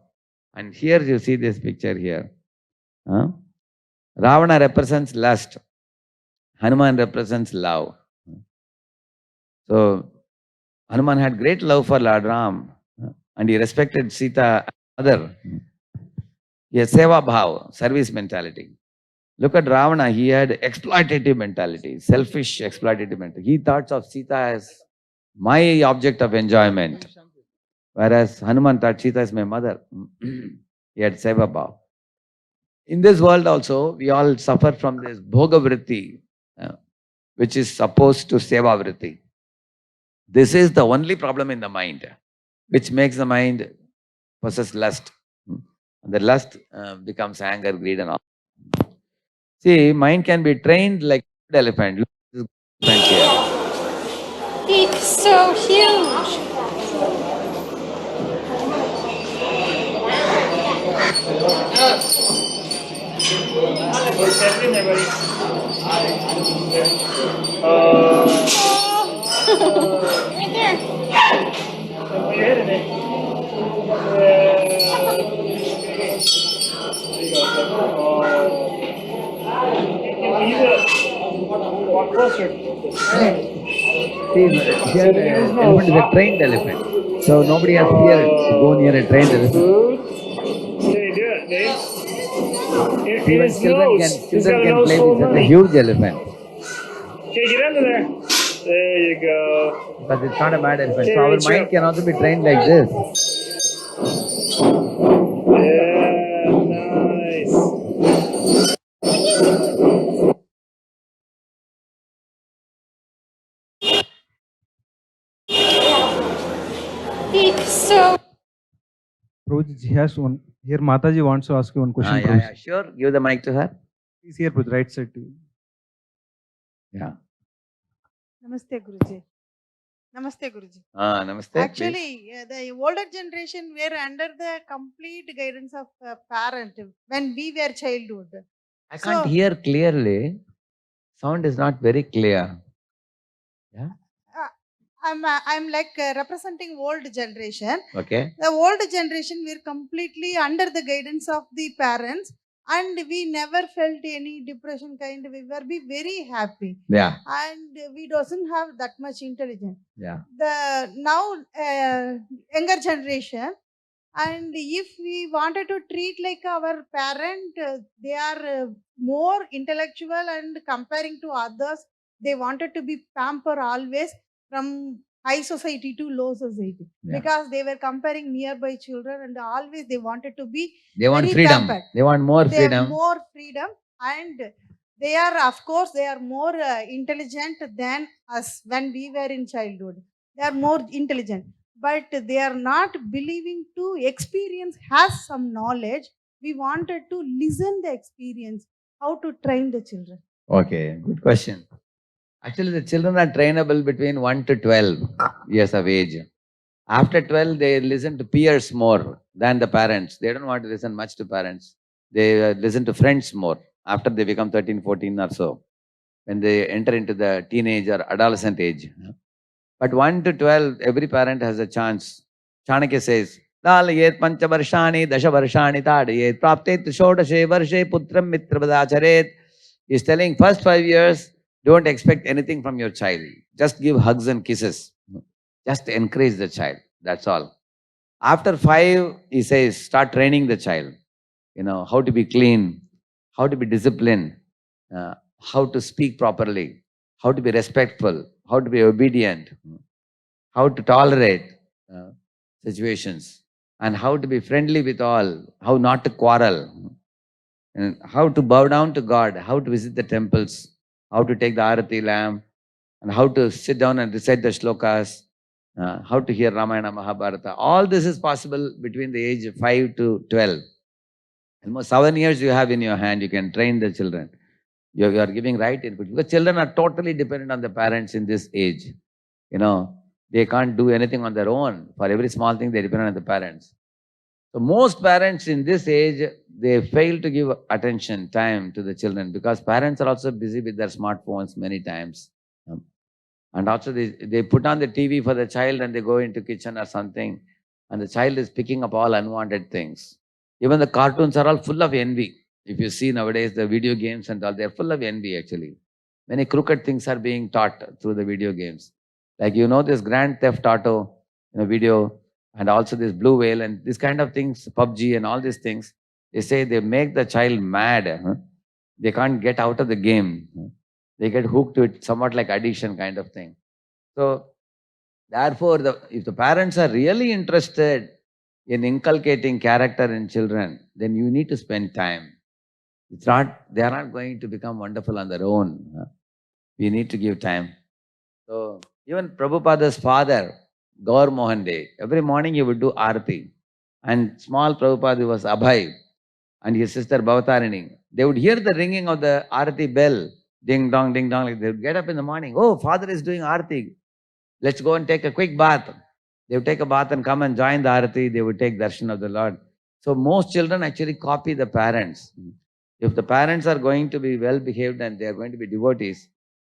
And here you see this picture here. Ravana represents lust. Hanuman represents love. So Hanuman had great love for Lord Ram and he respected Sita as mother. He has seva bhav, service mentality. Look at Ravana, he had exploitative mentality, selfish exploitative mentality. He thought of Sita as my object of enjoyment. Whereas Hanuman thought Sita is my mother. He had seva bhav. In this world also, we all suffer from this bhoga vritti, which is opposed to seva vritti. This is the only problem in the mind, which makes the mind possess lust. And the lust becomes anger, greed and all. See, mind can be trained like an elephant. Look at this elephant here. It's so huge. Right Walk closer. See, here the elephant is a trained elephant. So nobody has fear to go near a trained elephant. Okay, do it, Dave. Even children can play with such a huge elephant. Okay, get under there. There you go. But it's not a bad elephant. Okay, So our reach mind up. can also be trained like this. Yeah, nice. It's so. Prabhuji, he has one. Here, Mataji wants to ask you one question. Yeah, sure. Give the mic to her. He's here, Prabhuji, right side to you. Yeah. Namaste, Guruji. Namaste, Guruji. Namaste. Actually, the older generation were under the complete guidance of parent when we were childhood. I can't hear clearly. Sound is not very clear. Yeah. I'm like representing old generation. Okay. The old generation were completely under the guidance of the parents, and we never felt any depression kind. We were be very happy. Yeah. And we doesn't have that much intelligence. Yeah. The now younger generation, and if we wanted to treat like our parent, they are more intellectual and comparing to others, They wanted to be pampered always from high society to low society, Yeah. because they were comparing nearby children, and always they wanted to be They want very freedom. pampered. They want more They have freedom. more freedom, and they are, of course, they are more intelligent than us when we were in childhood. They are more intelligent, but they are not believing to experience has some knowledge. We wanted to listen the experience, how to train the children. Okay, good question. Actually, the children are trainable between 1 to 12 years of age. After 12, they listen to peers more than the parents. They don't want to listen much to parents. They listen to friends more after they become 13, 14 or so, when they enter into the teenage or adolescent age. But 1 to 12, every parent has a chance. Chanakya says, Dalayet panchavarshani dashavarshani tadayet praptet shodashe varshe putram mitrabadacharet. He's telling first 5 years, don't expect anything from your child. Just give hugs and kisses. Just encourage the child. That's all. After 5, he says, start training the child. How to be clean, how to be disciplined, how to speak properly, how to be respectful, how to be obedient, how to tolerate uh, situations, and how to be friendly with all, how not to quarrel, and how to bow down to God, how to visit the temples, how to take the Arati lamp, and how to sit down and recite the shlokas, how to hear Ramayana, Mahabharata. All this is possible between the age of 5 to 12. Almost 7 years you have in your hand, you can train the children. You are giving right input. Because children are totally dependent on the parents in this age. They can't do anything on their own. For every small thing, they depend on the parents. So most parents in this age, they fail to give attention, time to the children, because parents are also busy with their smartphones many times. And also they put on the TV for the child and they go into kitchen or something, and the child is picking up all unwanted things. Even the cartoons are all full of envy. If you see nowadays the video games and all, they're full of envy actually. Many crooked things are being taught through the video games. Like this Grand Theft Auto video, and also this Blue Whale and this kind of things, PUBG and all these things. They say they make the child mad. They can't get out of the game. They get hooked to it, somewhat like addiction kind of thing. So therefore, if the parents are really interested in inculcating character in children, then you need to spend time. They are not going to become wonderful on their own. We need to give time. So even Prabhupada's father, Gaur Mohan Dey, every morning he would do Aarti. And small Prabhupada was Abhay and his sister Bhavatarini. They would hear the ringing of the Aarti bell, ding dong, like they would get up in the morning. Oh, father is doing Aarti. Let's go and take a quick bath. They would take a bath and come and join the Aarti. They would take darshan of the Lord. So most children actually copy the parents. If the parents are going to be well behaved and they are going to be devotees,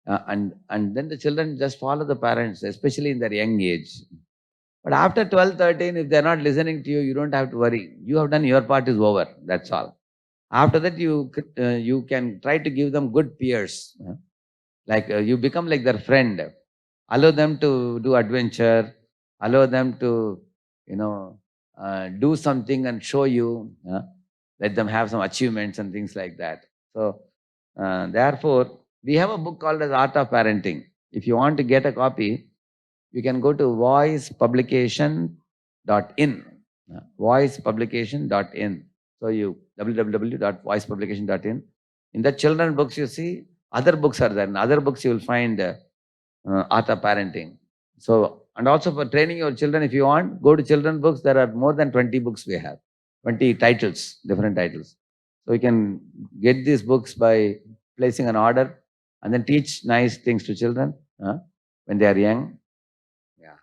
and then the children just follow the parents, especially in their young age. But after 12, 13, if they're not listening to you, you don't have to worry. You have done your part, is over. That's all. After that, you can try to give them good peers. Like you become like their friend. Allow them to do adventure. Allow them to, do something and show you. Let them have some achievements and things like that. So, therefore, we have a book called as Art of Parenting. If you want to get a copy, you can go to voicepublication.in. Voicepublication.in. So you www.voicepublication.in. In the children books, you see other books are there. In other books, you will find Art of Parenting. So, and also for training your children, if you want, go to children books. There are more than 20 books we have, 20 titles, different titles. So you can get these books by placing an order and then teach nice things to children when they are young. Yeah.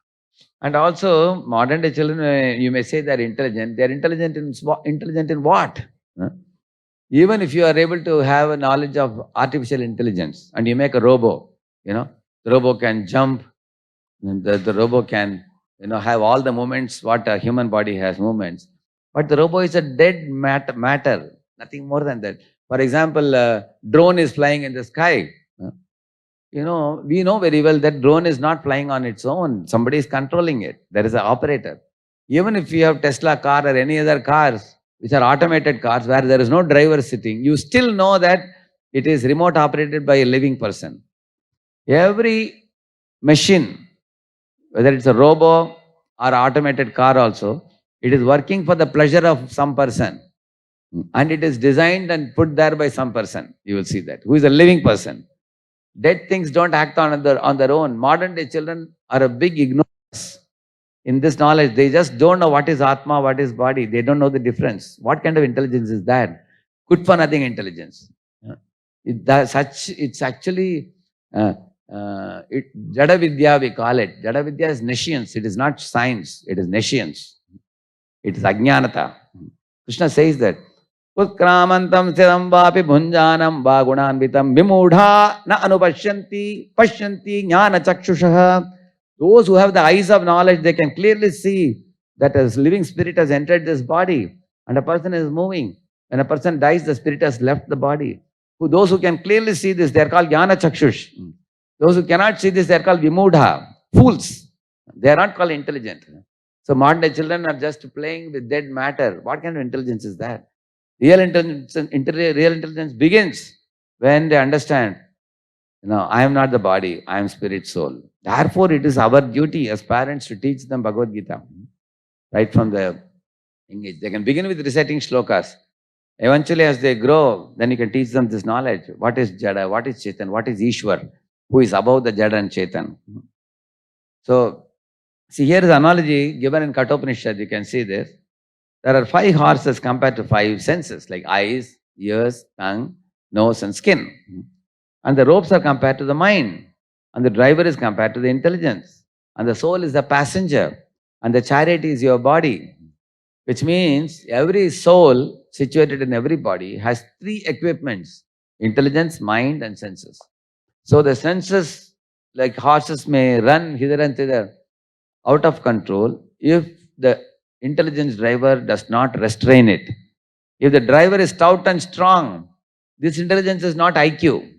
And also, modern day children, you may say they're intelligent. They're intelligent in what? Even if you are able to have a knowledge of artificial intelligence and you make a robo, the robo can jump, and the robo can, have all the movements what a human body has movements. But the robo is a dead matter, nothing more than that. For example, drone is flying in the sky. We know very well that drone is not flying on its own. Somebody is controlling it. There is an operator. Even if you have Tesla car or any other cars, which are automated cars where there is no driver sitting, you still know that it is remote operated by a living person. Every machine, whether it's a robo or automated car also, it is working for the pleasure of some person. And it is designed and put there by some person. You will see that. Who is a living person. Dead things don't act on their own. Modern day children are a big ignorance in this knowledge. They just don't know what is Atma, what is body. They don't know the difference. What kind of intelligence is that? Good for nothing intelligence. It's actually Jada Vidya, we call it. Jada Vidya is nescience. It is not science. It is nescience. It is Ajnanata. Krishna says that. Utkramantam siddham vapi bhunjanam va gunanvitam vimudha na anupashyanti pashyanti jnana chakshushaha. Those who have the eyes of knowledge, they can clearly see that a living spirit has entered this body and a person is moving. When a person dies, the spirit has left the body. Those who can clearly see this, they are called jnana chakshush. Those who cannot see this, they are called vimudha, fools. They are not called intelligent. So modern day children are just playing with dead matter. What kind of intelligence is that? Real intelligence begins when they understand, I am not the body, I am spirit soul. Therefore, it is our duty as parents to teach them Bhagavad Gita right from the young age. They can begin with reciting shlokas. Eventually, as they grow, then you can teach them this knowledge. What is Jada? What is Chetan? What is Ishwar? Who is above the Jada and Chetan? So, see, here is an analogy given in Kathopanishad. You can see this. There are 5 horses compared to 5 senses, like eyes, ears, tongue, nose, and skin. And the ropes are compared to the mind. And the driver is compared to the intelligence. And the soul is the passenger. And the chariot is your body. Which means every soul situated in every body has 3 equipments: intelligence, mind, and senses. So the senses, like horses, may run hither and thither out of control if the intelligence driver does not restrain it. If the driver is stout and strong, this intelligence is not IQ.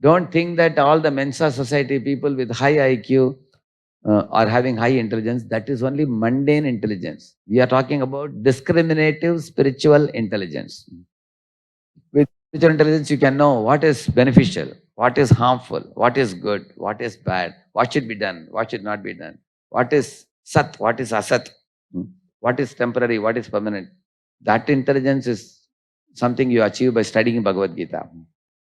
Don't think that all the Mensa society people with high IQ are having high intelligence. That is only mundane intelligence. We are talking about discriminative spiritual intelligence. With spiritual intelligence, you can know what is beneficial, what is harmful, what is good, what is bad, what should be done, what should not be done, what is sat, what is asat, what is temporary, what is permanent. That intelligence is something you achieve by studying Bhagavad Gita.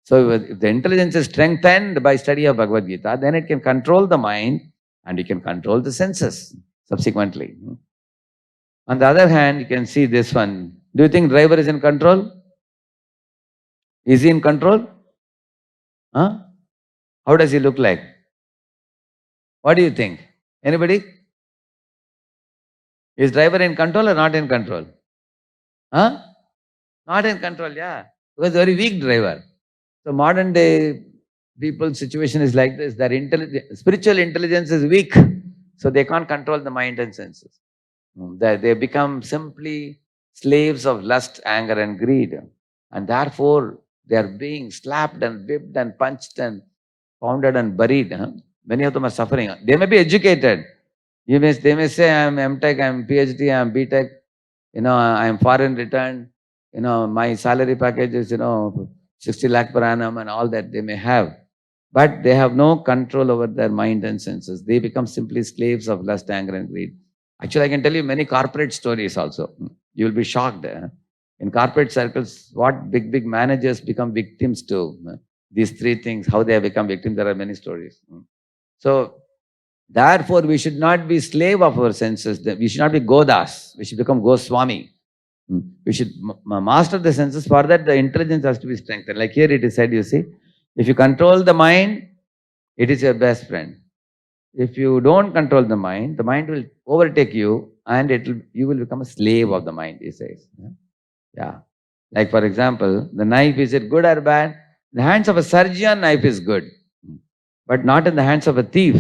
So if the intelligence is strengthened by study of Bhagavad Gita, then it can control the mind and it can control the senses subsequently. On the other hand, you can see this one. Do you think driver is in control? Is he in control? Huh? How does he look like? What do you think? Anybody? Is driver in control or not in control? Huh? Not in control, yeah. Because very weak driver. So modern day people's situation is like this. Their spiritual intelligence is weak. So they can't control the mind and senses. They become simply slaves of lust, anger, and greed. And therefore, they are being slapped and whipped and punched and pounded and buried. Many of them are suffering. They may be educated. They may say, I am MTech, I am PhD, I am BTech, I am foreign returned, my salary package is, 60 lakh per annum and all that they may have. But they have no control over their mind and senses. They become simply slaves of lust, anger, and greed. Actually, I can tell you many corporate stories also. You will be shocked. In corporate circles, what big managers become victims to. These 3 things, how they have become victims, there are many stories. So, therefore, we should not be slave of our senses. We should not be Godas. We should become Goswami. We should master the senses. For that, the intelligence has to be strengthened. Like here it is said, you see, if you control the mind, it is your best friend. If you don't control the mind will overtake you and you will become a slave of the mind, he says. Yeah. Like for example, the knife, is it good or bad? In the hands of a surgeon, knife is good. But not in the hands of a thief,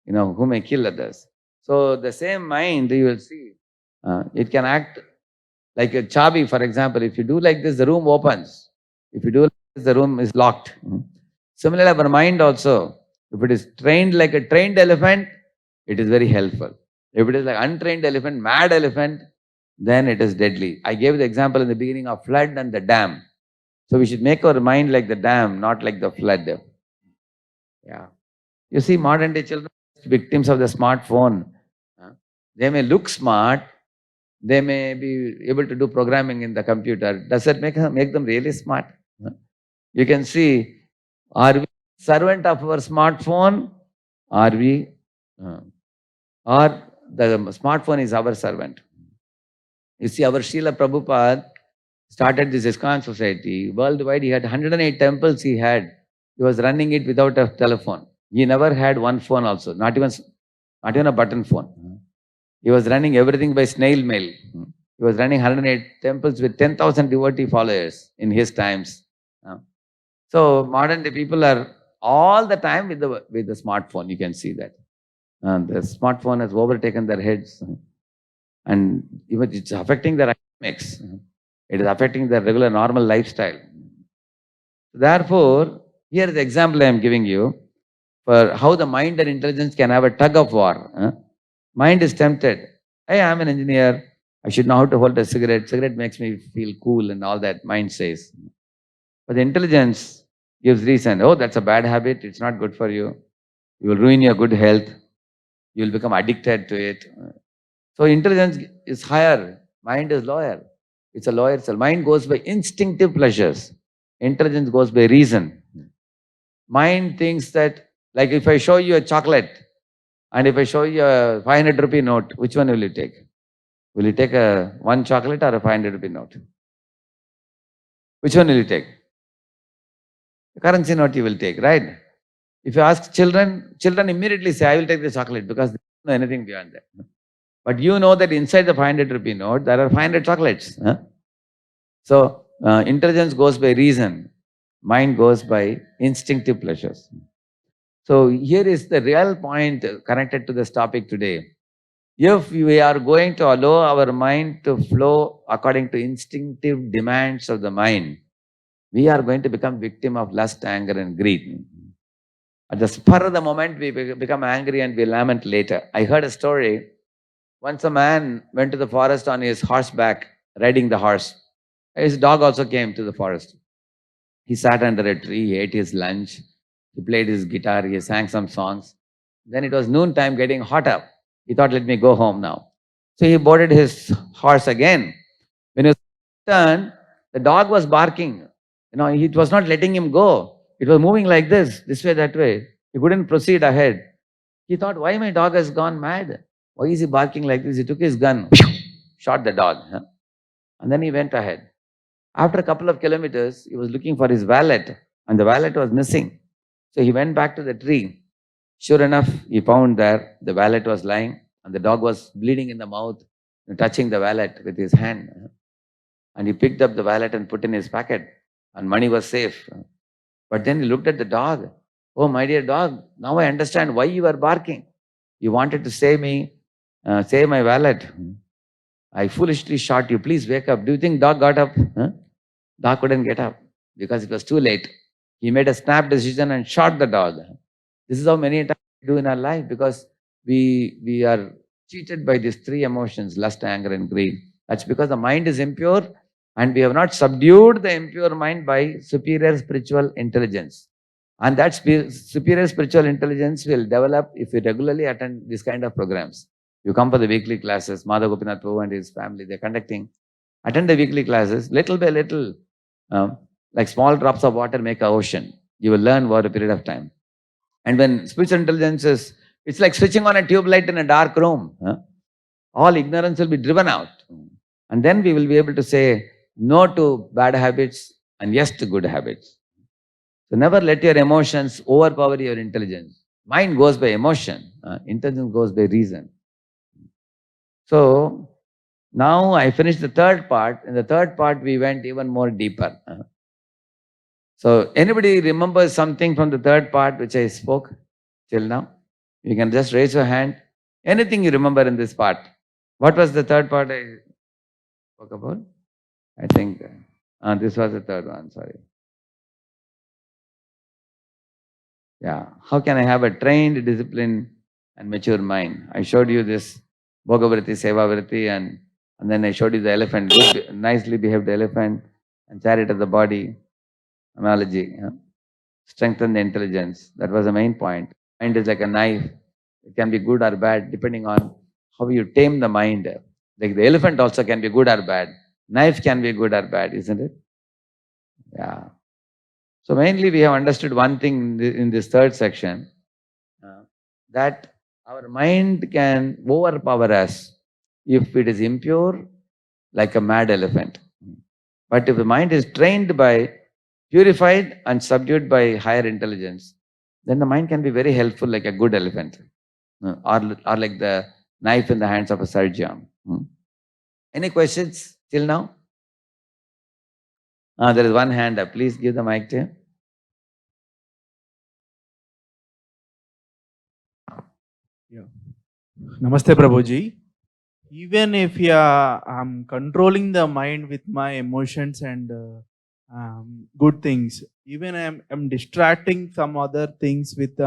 who may kill others. So the same mind, you will see, it can act like a chabi, for example. If you do like this, the room opens. If you do like this, the room is locked. Similarly, our mind also, if it is trained like a trained elephant, it is very helpful. If it is like untrained elephant, mad elephant, then it is deadly. I gave the example in the beginning of flood and the dam. So we should make our mind like the dam, not like the flood. Yeah. You see, modern day children are victims of the smartphone. They may look smart, they may be able to do programming in the computer. Does that make them really smart? You can see, are we servant of our smartphone? Are we? Uh, or the smartphone is our servant? You see, our Srila Prabhupada started this ISKCON society. Worldwide, he had 108 temples he had. He was running it without a telephone. He never had one phone also, not even a button phone. He was running everything by snail mail. He was running 108 temples with 10,000 devotee followers in his times. So modern day people are all the time with the smartphone. You can see that. The smartphone has overtaken their heads, and even it's affecting their academics. It is affecting their regular normal lifestyle. Therefore, here is the example I am giving you for how the mind and intelligence can have a tug of war. Mind is tempted. Hey, I'm an engineer. I should know how to hold a cigarette. Cigarette makes me feel cool and all that, mind says. But the intelligence gives reason. Oh, that's a bad habit. It's not good for you. You will ruin your good health. You will become addicted to it. So intelligence is higher. Mind is lower. It's a lower cell. Mind goes by instinctive pleasures. Intelligence goes by reason. Mind thinks that, like if I show you a chocolate and if I show you a 500 rupee note, which one will you take? Will you take one chocolate or a 500 rupee note? Which one will you take? The currency note you will take, right? If you ask children, children immediately say, I will take the chocolate because they don't know anything beyond that. But you know that inside the 500 rupee note, there are 500 chocolates. So intelligence goes by reason. Mind goes by instinctive pleasures. So here is the real point connected to this topic today. If we are going to allow our mind to flow according to instinctive demands of the mind, we are going to become victim of lust, anger, and greed. At the spur of the moment, we become angry and we lament later. I heard a story. Once a man went to the forest on his horseback, riding the horse. His dog also came to the forest. He sat under a tree, he ate his lunch, he played his guitar, he sang some songs. Then it was noontime, getting hot up. He thought, let me go home now. So he boarded his horse again. When he returned, the dog was barking. It was not letting him go. It was moving like this way, that way. He couldn't proceed ahead. He thought, why my dog has gone mad? Why is he barking like this? He took his gun, shot the dog. And then he went ahead. After a couple of kilometers, he was looking for his wallet, and the wallet was missing. So he went back to the tree. Sure enough, he found there the wallet was lying, and the dog was bleeding in the mouth, touching the wallet with his hand. And he picked up the wallet and put in his pocket, and money was safe. But then he looked at the dog. Oh, my dear dog, now I understand why you were barking. You wanted to save me, save my wallet. I foolishly shot you. Please wake up. Do you think dog got up? Dog couldn't get up because it was too late. He made a snap decision and shot the dog. This is how many times we do in our life, because we are cheated by these three emotions, lust, anger, and greed. That's because the mind is impure and we have not subdued the impure mind by superior spiritual intelligence. And that superior spiritual intelligence will develop if you regularly attend this kind of programs. You come for the weekly classes. Madhav Gopinath Prabhu and his family, they're conducting. Attend the weekly classes, little by little, like small drops of water make an ocean. You will learn over a period of time. And when spiritual intelligence is, it's like switching on a tube light in a dark room. All ignorance will be driven out. And then we will be able to say no to bad habits and yes to good habits. So never let your emotions overpower your intelligence. Mind goes by emotion. Intelligence goes by reason. So now I finished the third part. In the third part, we went even more deeper. So anybody remembers something from the third part which I spoke till now? You can just raise your hand. Anything you remember in this part? What was the third part I spoke about? I think this was the third one, sorry. Yeah. How can I have a trained, disciplined, and mature mind? I showed you this Bhogavriti, Sevavriti, and then I showed you the elephant, nicely behaved elephant, and chariot of the body analogy. strengthen the intelligence. That was the main point. Mind is like a knife. It can be good or bad depending on how you tame the mind. Like the elephant also can be good or bad. Knife can be good or bad, isn't it? Yeah. So mainly we have understood one thing in this third section, that our mind can overpower us if it is impure, like a mad elephant. But if the mind is trained by, purified and subdued by higher intelligence, then the mind can be very helpful like a good elephant, or like the knife in the hands of a surgeon. Any questions till now? There is one hand up. Please give the mic to him. Namaste, Prabhuji. Even if I'm controlling the mind with my emotions and good things, even I'm distracting some other things with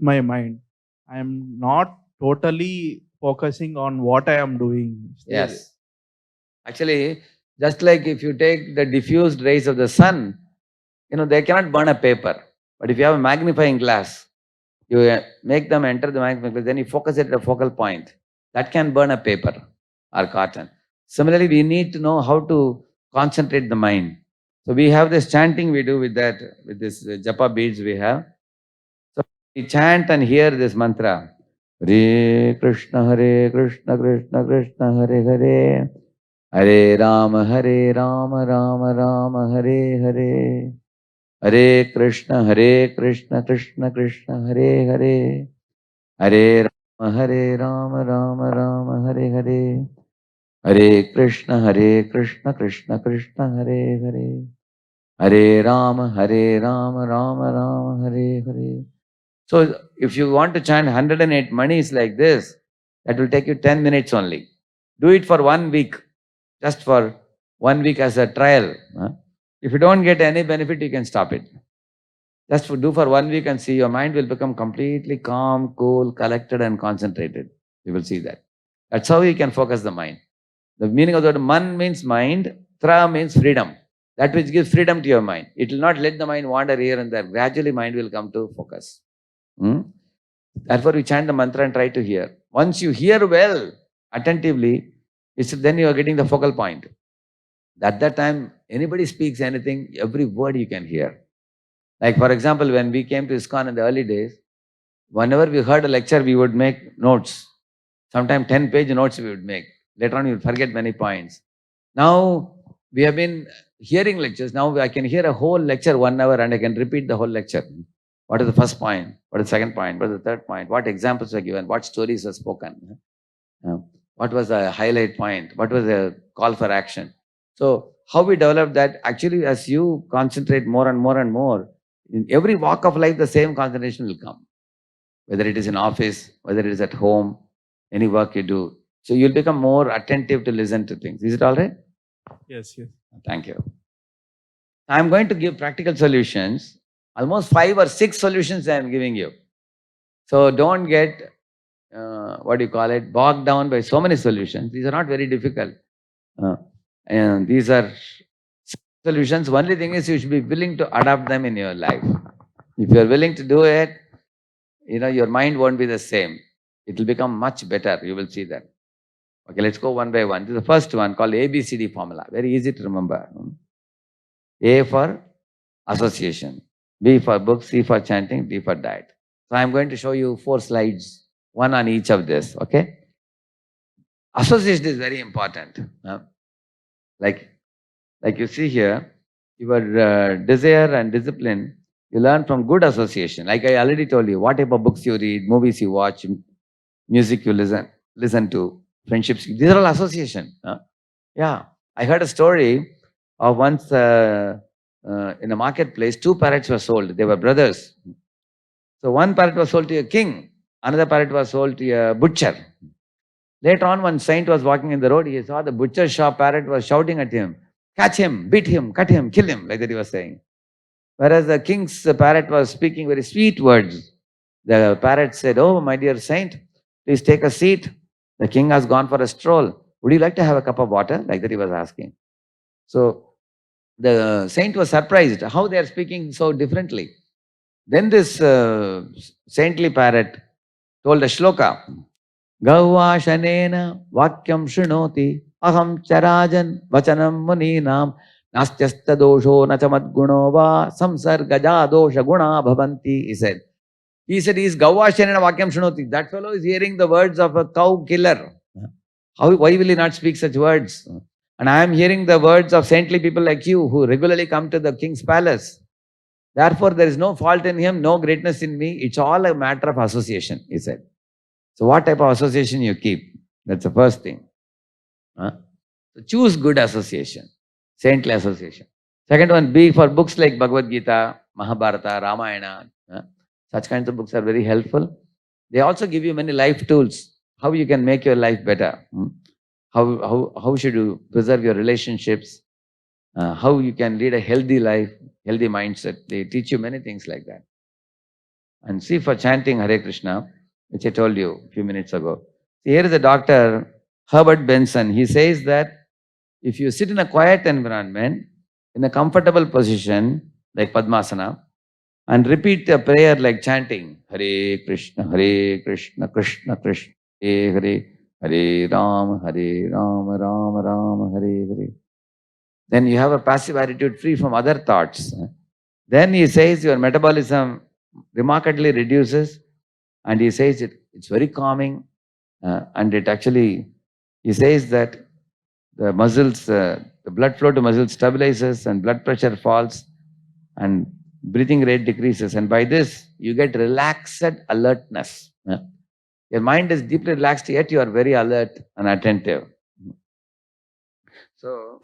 my mind, I'm not totally focusing on what I am doing. Yes. Actually, just like if you take the diffused rays of the sun, they cannot burn a paper. But if you have a magnifying glass, you make them enter the magnifying glass, then you focus it at a focal point. That can burn a paper or cotton. Similarly, we need to know how to concentrate the mind. So we have this chanting we do with this japa beads we have. So we chant and hear this mantra. Hare Krishna, Krishna Krishna, Hare Hare. Hare Rama, Rama Rama, Hare Hare. Hare Krishna, Krishna Krishna, Hare Hare. Hare Rama, Rama Rama, Hare Hare. Hare Krishna, Krishna Krishna, Hare Hare. Hare Rama, Rama Rama, Hare Hare. So if you want to chant 108 manis like this, that will take you 10 minutes only. Do it for 1 week, just for 1 week as a trial. If you don't get any benefit, you can stop it. Just do for 1 week and see, your mind will become completely calm, cool, collected and concentrated. You will see that. That's how you can focus the mind. The meaning of the word man means mind, tra means freedom. That which gives freedom to your mind. It will not let the mind wander here and there. Gradually mind will come to focus. Therefore we chant the mantra and try to hear. Once you hear well, attentively, then you are getting the focal point. At that time, anybody speaks anything, every word you can hear. Like for example, when we came to ISKCON in the early days, whenever we heard a lecture, we would make notes. Sometimes 10-page notes we would make. Later on, you would forget many points. Now, we have been hearing lectures. Now, I can hear a whole lecture 1 hour and I can repeat the whole lecture. What is the first point? What is the second point? What is the third point? What examples were given? What stories were spoken? What was the highlight point? What was the call for action? So, how we develop that? Actually, as you concentrate more and more and more, in every walk of life, the same concentration will come. Whether it is in office, whether it is at home, any work you do. So you'll become more attentive to listen to things. Is it all right? Yes. Thank you. I'm going to give practical solutions. Almost 5 or 6 solutions I am giving you. So don't get, bogged down by so many solutions. These are not very difficult. And these are solutions. Only thing is you should be willing to adopt them in your life. If you are willing to do it, your mind won't be the same. It will become much better. You will see that. Okay, let's go one by one. This is the first one called ABCD formula. Very easy to remember. A for association, B for book, C for chanting, D for diet. So I'm going to show you 4 slides, one on each of this. Okay. Association is very important. Like you see here, your desire and discipline, you learn from good association. Like I already told you, what type of books you read, movies you watch, music you listen to, friendships. These are all association. Yeah. I heard a story of once in a marketplace, 2 parrots were sold. They were brothers. So one parrot was sold to a king. Another parrot was sold to a butcher. Later on, one saint was walking in the road. He saw the butcher shop parrot was shouting at him, catch him, beat him, cut him, kill him, like that he was saying. Whereas the king's parrot was speaking very sweet words. The parrot said, oh, my dear saint, please take a seat. The king has gone for a stroll. Would you like to have a cup of water? Like that he was asking. So the saint was surprised how they are speaking so differently. Then this saintly parrot told a shloka. Gavashanena vakyam shrunoti aham charajan vachanam muninam nastyasta dosho nachamad guno va samsargaja dosha guna bhavanti, he said. He said, he's Gavashanena vakyam shrunoti. That fellow is hearing the words of a cow killer. Why will he not speak such words? And I am hearing the words of saintly people like you who regularly come to the king's palace. Therefore, there is no fault in him, no greatness in me. It's all a matter of association, he said. So what type of association you keep? That's the first thing. So choose good association, saintly association. Second one, be for books like Bhagavad Gita, Mahabharata, Ramayana. Such kinds of books are very helpful. They also give you many life tools, how you can make your life better. How should you preserve your relationships? How you can lead a healthy life, healthy mindset. They teach you many things like that. And see, for chanting Hare Krishna, which I told you a few minutes ago. Here is a doctor, Herbert Benson. He says that if you sit in a quiet environment, in a comfortable position, like Padmasana, and repeat a prayer like chanting, Hare Krishna, Krishna Krishna, Hare Hare, Hare Ram, Ram Ram, Hare Hare. Then you have a passive attitude free from other thoughts. Then he says your metabolism remarkably reduces, and he says it's very calming, and it actually, he says that the muscles, the blood flow to muscles stabilizes and blood pressure falls and breathing rate decreases, and by this you get relaxed alertness. Your mind is deeply relaxed, yet you are very alert and attentive. So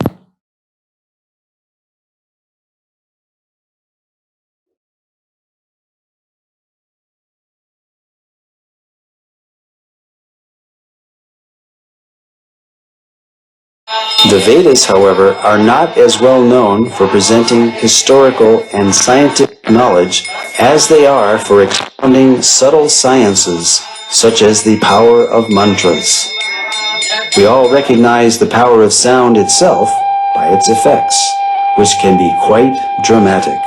The Vedas, however, are not as well known for presenting historical and scientific knowledge as they are for expounding subtle sciences, such as the power of mantras. We all recognize the power of sound itself by its effects, which can be quite dramatic.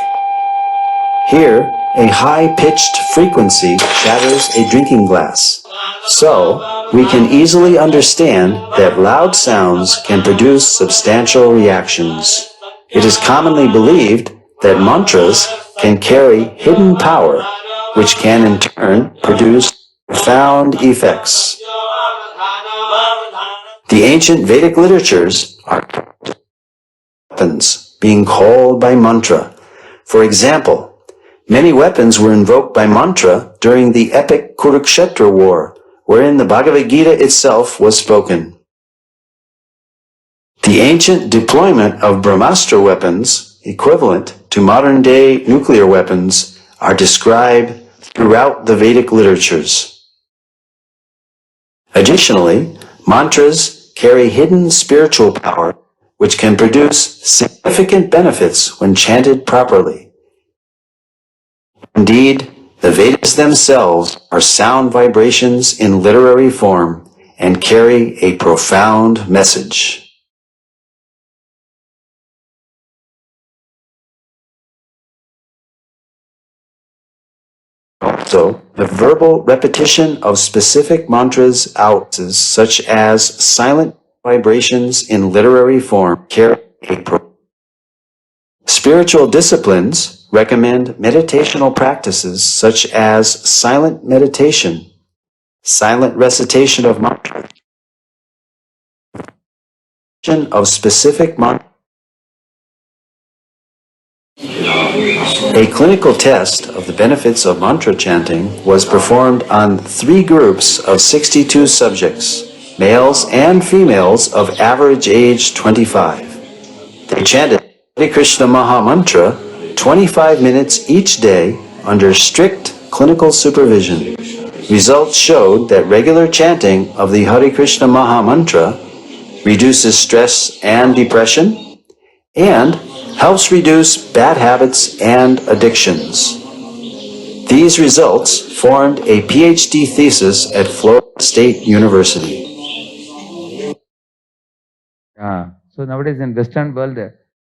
Here, a high-pitched frequency shatters a drinking glass. So, we can easily understand that loud sounds can produce substantial reactions. It is commonly believed that mantras can carry hidden power, which can in turn produce profound effects. The ancient Vedic literatures are weapons being called by mantra. For example, many weapons were invoked by mantra during the epic Kurukshetra war, wherein the Bhagavad Gita itself was spoken. The ancient deployment of Brahmastra weapons, equivalent to modern-day nuclear weapons, are described throughout the Vedic literatures. Additionally, mantras carry hidden spiritual power, which can produce significant benefits when chanted properly. Indeed, the Vedas themselves are sound vibrations in literary form and carry a profound message. Also, the verbal repetition of specific mantras such as silent vibrations in literary form carry a Spiritual disciplines recommend meditational practices such as silent meditation, silent recitation of mantras, of specific mantras. A clinical test of the benefits of mantra chanting was performed on 3 groups of 62 subjects, males and females of average age 25. They chanted Hare Krishna Maha Mantra 25 minutes each day under strict clinical supervision. Results showed that regular chanting of the Hare Krishna Maha Mantra reduces stress and depression and helps reduce bad habits and addictions. These results formed a PhD thesis at Florida State University. So nowadays in Western world,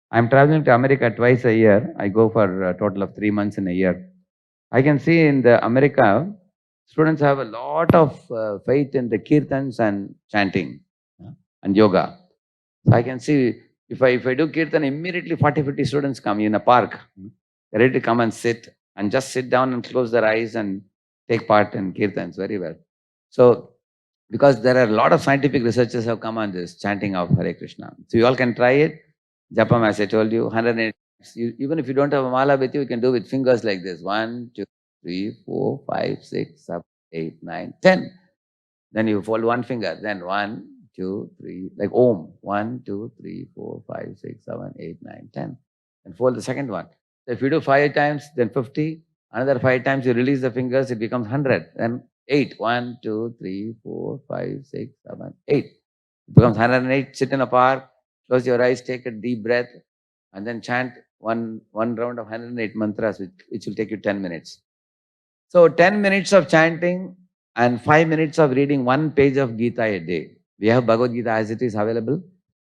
I'm traveling to America twice a year. I go for a total of 3 months in a year. I can see in the America, students have a lot of faith in the kirtans and chanting and yoga. So I can see if I do kirtan, immediately 40-50 students come in a park. They're ready to come and sit and just sit down and close their eyes and take part in kirtans very well. So because there are a lot of scientific researchers have come on this chanting of Hare Krishna. So you all can try it. Japam, as I told you, 108. Even if you don't have a mala with you, you can do with fingers like this. 1, 2, 3, 4, 5, 6, 7, 8, 9, 10. Then you fold one finger. Then 1, 2, 3, like Om. 1, 2, 3, 4, 5, 6, 7, 8, 9, 10. And fold the second one. So if you do 5 times, then 50. Another 5 times, you release the fingers, it becomes 100. Then 8. 1, 2, 3, 4, 5, 6, 7, 8. It becomes 108. Sit in a park, close your eyes, take a deep breath, and then chant one round of 108 mantras, which will take you 10 minutes. So 10 minutes of chanting and 5 minutes of reading one page of Gita a day. We have Bhagavad Gita as it is available.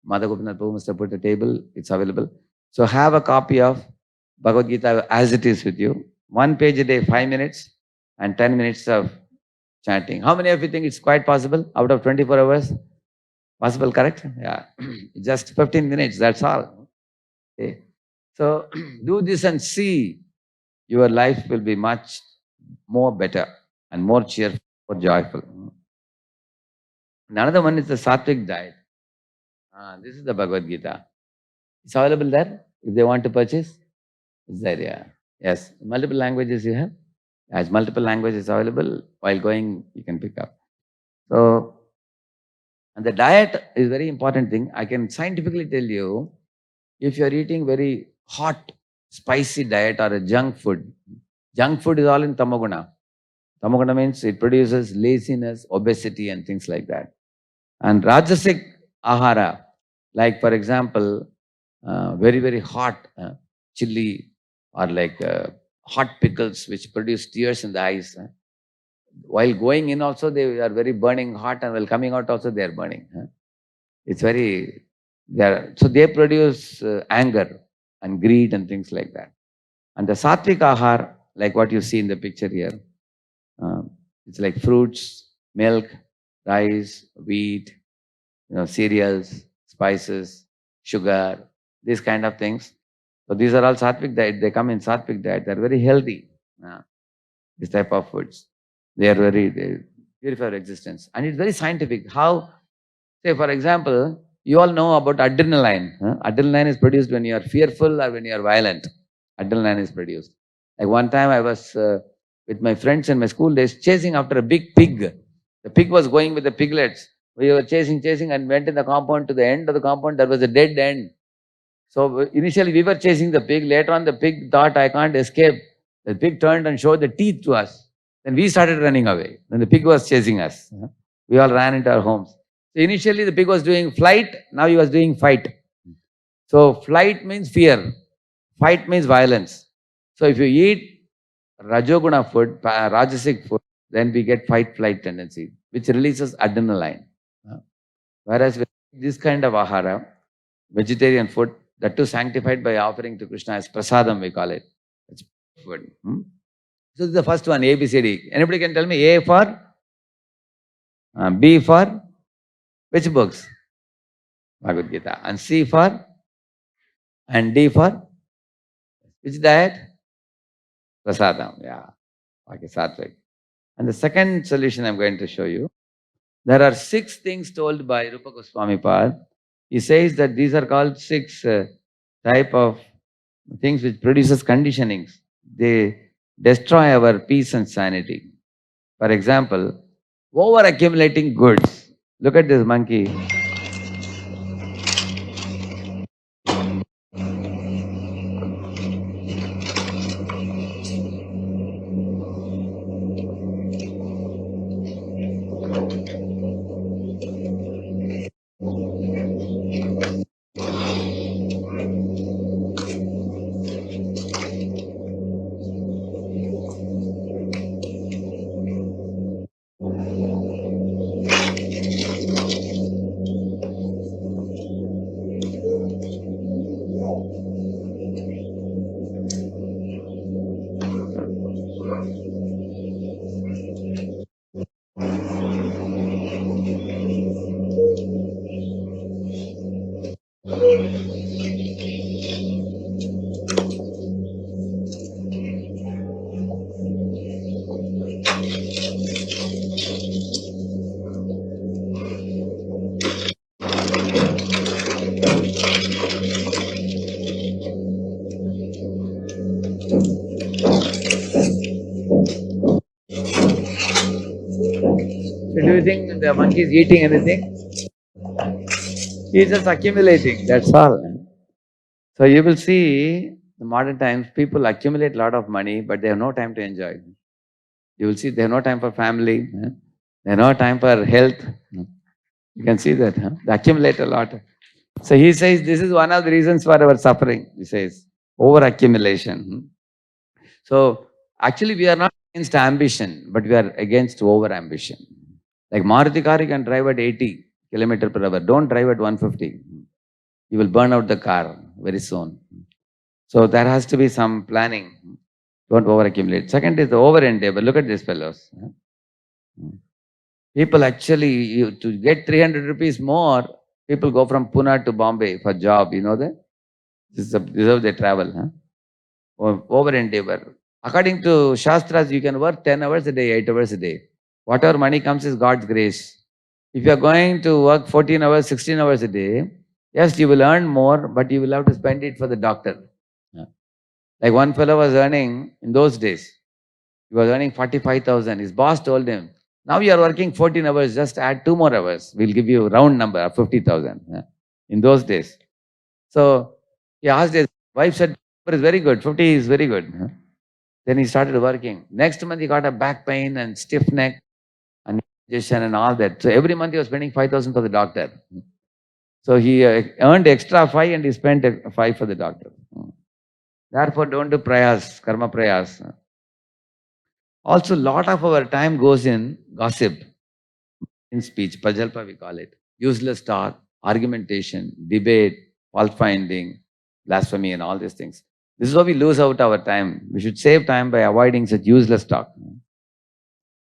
Mother Gopinath Prabhu must have put a table, it's available. So have a copy of Bhagavad Gita as it is with you. One page a day, 5 minutes, and 10 minutes of chanting. How many of you think it's quite possible out of 24 hours? Possible, correct? Yeah. Just 15 minutes, that's all. Okay. So do this and see your life will be much more better and more cheerful, more joyful. Another one is the sattvic diet. This is the Bhagavad Gita. It's available there if they want to purchase. It's there, yeah. Yes. Multiple languages you have. As multiple languages available, while going, you can pick up. So, and the diet is very important thing. I can scientifically tell you, if you're eating very hot, spicy diet or a junk food is all in tamoguna. Tamoguna means it produces laziness, obesity, and things like that. And rajasic ahara, like for example, very, very hot chili or like hot pickles which produce tears in the eyes. While going in also they are very burning hot, and while coming out also they are burning. It's very, so they produce anger and greed and things like that. And the sattvic ahar, like what you see in the picture here, it's like fruits, milk, rice, wheat, cereals, spices, sugar, these kind of things. So these are all sattvic diet. They come in sattvic diet. They're very healthy. This type of foods. They purify our existence. And it's very scientific. How, say for example, you all know about adrenaline. Adrenaline is produced when you are fearful or when you are violent. Adrenaline is produced. Like one time I was with my friends in my school days chasing after a big pig. The pig was going with the piglets. We were chasing and went in the compound. To the end of the compound, there was a dead end. So initially we were chasing the pig. Later on the pig thought, I can't escape. The pig turned and showed the teeth to us. Then we started running away. Then the pig was chasing us. We all ran into our homes. So initially the pig was doing flight. Now he was doing fight. So flight means fear. Fight means violence. So if you eat Rajoguna food, Rajasic food, then we get fight-flight tendency, which releases adrenaline. Whereas with this kind of ahara, vegetarian food, that too sanctified by offering to Krishna as prasadam, we call it. It's food. So this is the first one, A, B, C, D. Anybody can tell me A for? B for? Which books? Bhagavad Gita. And C for? And D for? Which diet? Prasadam, yeah. Okay, sattvic. And the second solution I'm going to show you, there are 6 things told by Rupa Goswami Pad. He says that these are called 6 type of things which produces conditionings. They destroy our peace and sanity. For example, over accumulating goods. Look at this monkey. anything, the monkey is eating anything. He is just accumulating, that's all. So you will see, in modern times, people accumulate a lot of money, but they have no time to enjoy. You will see they have no time for family, they have no time for health. You can see that, they accumulate a lot. So he says this is one of the reasons for our suffering. He says over accumulation. So actually we are not against ambition, but we are against over ambition. Like Maruti car, you can drive at 80 km/h. Don't drive at 150. You will burn out the car very soon. So there has to be some planning. Don't over accumulate. Second is the over endeavor. Look at these fellows. People actually, to get 300 rupees more, people go from Pune to Bombay for job. You know that? This is how they travel. Over endeavor. According to Shastras, you can work 10 hours a day, 8 hours a day. Whatever money comes is God's grace. If you are going to work 14 hours, 16 hours a day, yes, you will earn more, but you will have to spend it for the doctor. Like one fellow was earning, in those days, he was earning 45,000. His boss told him, now you are working 14 hours, just add 2 more hours. We'll give you a round number of 50,000. In those days. So he asked his wife, said, it's very good, 50 is very good. Then he started working. Next month he got a back pain and stiff neck and indigestion and all that. So every month he was spending 5,000 for the doctor. So he earned extra 5 and he spent 5 for the doctor. Therefore, don't do prayas, karma prayas. Also, lot of our time goes in gossip, in speech, prajalpa we call it. Useless talk, argumentation, debate, fault finding, blasphemy and all these things. This is how we lose out our time. We should save time by avoiding such useless talk.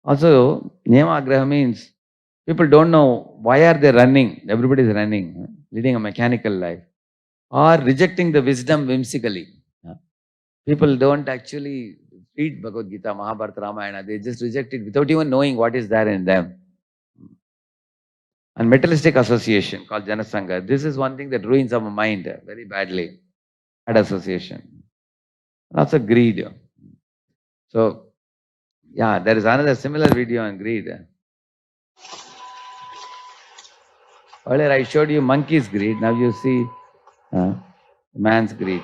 Also, Niyamagraha means people don't know why are they running. Everybody is running, leading a mechanical life. Or rejecting the wisdom whimsically. People don't actually read Bhagavad Gita, Mahabharata, Ramayana. They just reject it without even knowing what is there in them. And materialistic association called Janasangha. This is one thing that ruins our mind very badly. Bad association. And also greed. So, yeah, there is another similar video on greed. Earlier I showed you monkey's greed. Now you see man's greed.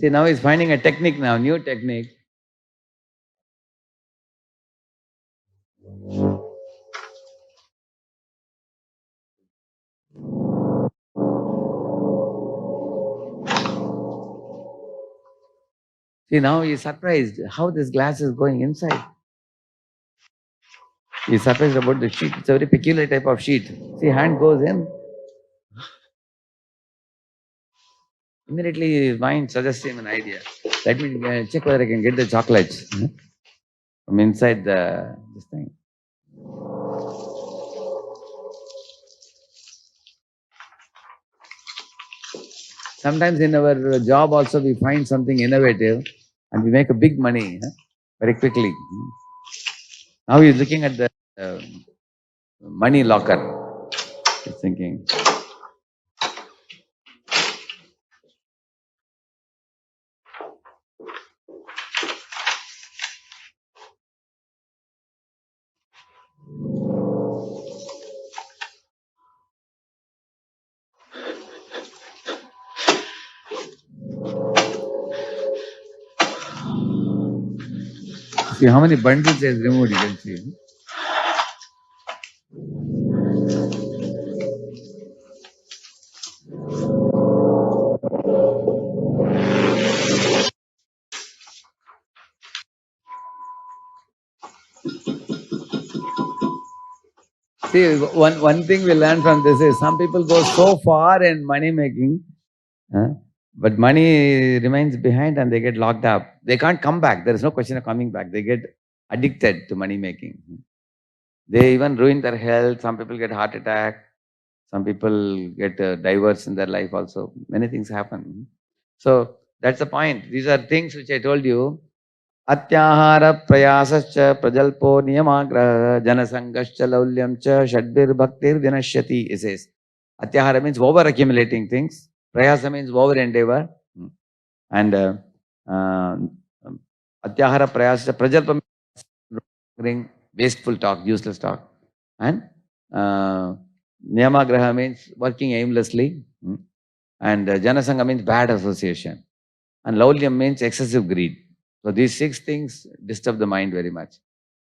See, now he's finding a technique now, new technique. See, now he's surprised how this glass is going inside. He's surprised about the sheet. It's a very peculiar type of sheet. See, hand goes in. Immediately his mind suggests him an idea. Let me check whether I can get the chocolates from inside this thing. Sometimes in our job also we find something innovative and we make a big money very quickly. Now he's looking at the money locker. He's thinking. See how many bundles he has removed, you can see. See, one thing we learn from this is some people go so far in money making, but money remains behind and they get locked up. They can't come back. There is no question of coming back. They get addicted to money making. They even ruin their health. Some people get heart attack. Some people get divorced in their life also. Many things happen. So that's the point. These are things which I told you. Atyahara prayasascha prajalpo niyamagraha janasangascha laulyam cha shadbir bhaktir vinashyati, it says. Atyahara means over accumulating things. Prayasa means over endeavor. And atyahara prayasascha prajalpa means wasteful talk, useless talk. And niyamagraha means working aimlessly. And janasanga means bad association. And laulyam means excessive greed. So these 6 things disturb the mind very much.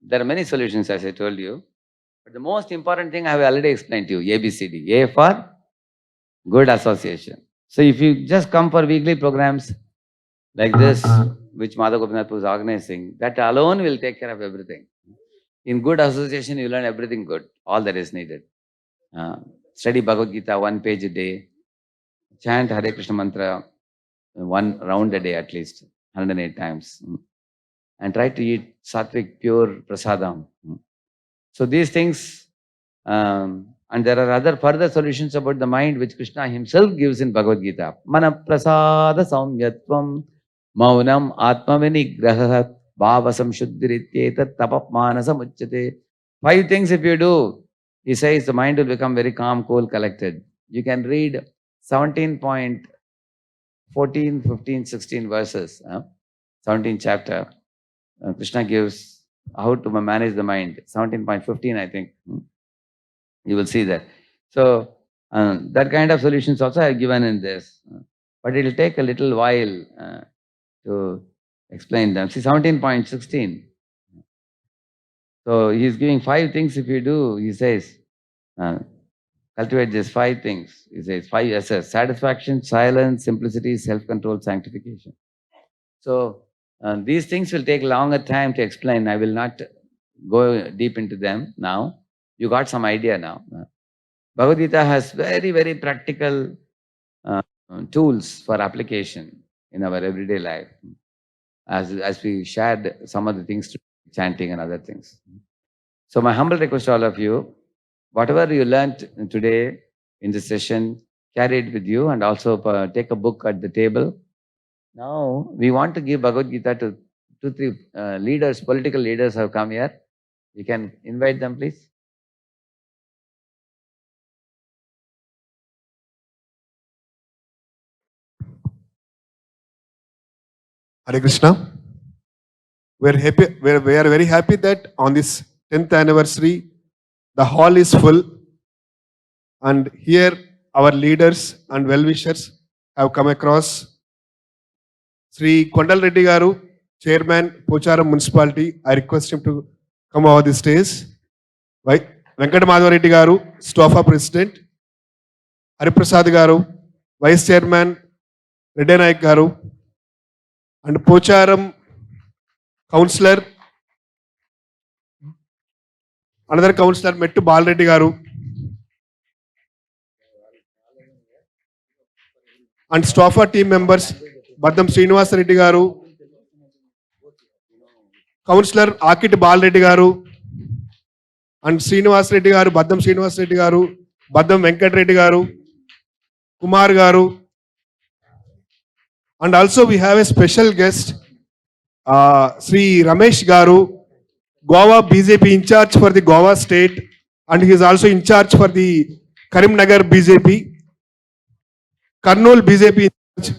There are many solutions, as I told you. But the most important thing I have already explained to you, ABCD. A for good association. So if you just come for weekly programs like this, which Madhav Gopinath was organizing, that alone will take care of everything. In good association, you learn everything good, all that is needed. Study Bhagavad Gita 1 page a day. Chant Hare Krishna mantra 1 round a day at least, 108 times. And try to eat sattvic, pure prasadam. So these things, and there are other further solutions about the mind which Krishna himself gives in Bhagavad Gita. Mana prasada saumyatvam maunam atma vinigraha bhavasam shuddhirityeta tapapmanasam uchyate. 5 things if you do, he says the mind will become very calm, cool, collected. You can read 17.14, 15, 16 verses, 17 chapter. Krishna gives how to manage the mind. 17.15, I think. You will see that. So that kind of solutions also I have given in this. But it will take a little while to explain them. See, 17.16. So he is giving 5 things if you do, he says, cultivate these 5 things. He says 5 S's: satisfaction, silence, simplicity, self-control, sanctification. So these things will take longer time to explain. I will not go deep into them now. You got some idea now. Bhagavad Gita has very, very practical tools for application in our everyday life. As we shared some of the things, chanting and other things. So my humble request to all of you, whatever you learnt today in this session, carry it with you and also take a book at the table. Now, we want to give Bhagavad Gita to 2, 3 leaders, political leaders have come here. You can invite them, please. Hare Krishna. We are happy. We are very happy that on this 10th anniversary, the hall is full, and here our leaders and well-wishers have come across. Sri Kondal Reddy Garu, Chairman, Pocharam Municipality. I request him to come over the stage. Venkata Madhava Reddy Garu, Stofa President. Hare Prasad Garu, Vice Chairman, Reddy Naik Garu, and Pocharam Councillor, another councillor, Mettu Balreddy Garu, and Stofa team members, Baddam Srinivas Reddy Garu, Councillor Akit Balreddy Garu, and Srinivas Reddy Garu, Baddam Srinivas Reddy Garu, Baddam Venkat Reddy Garu, Kumar Garu, and also we have a special guest, Sri Ramesh Garu, Goa BJP in charge for the Goa state, and he is also in charge for the Karimnagar BJP, Kurnool BJP in charge,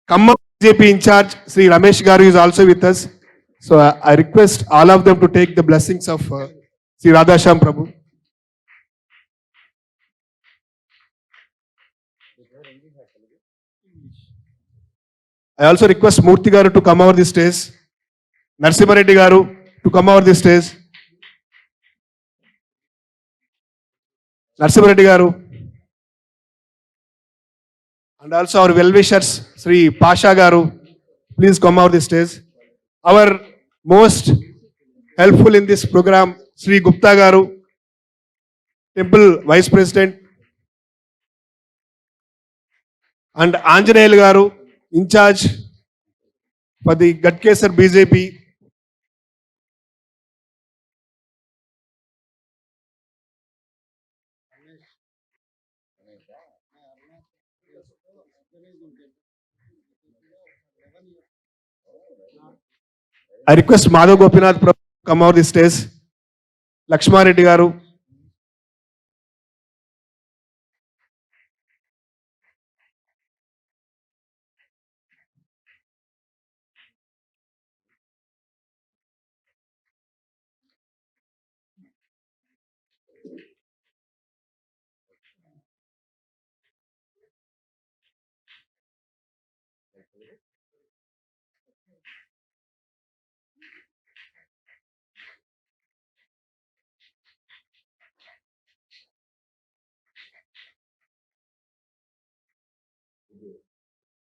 Khammam BJP in charge. Sri Ramesh Garu is also with us. So I request all of them to take the blessings of Sri Radheshyam Prabhu. I also request Murthy Garu to come over the stage, Narasimha Reddy Garu to come over the stage, Narasimha Reddy Garu, and also our well-wishers, Sri Pasha Garu, please come over the stage. Our most helpful in this program, Sri Gupta Garu, Temple Vice President, and Anjaneyal Garu, in charge for the Gadkesar BJP, I request Madhav Gopinath Prabhu to come out the stage. Lakshma Reddy garu.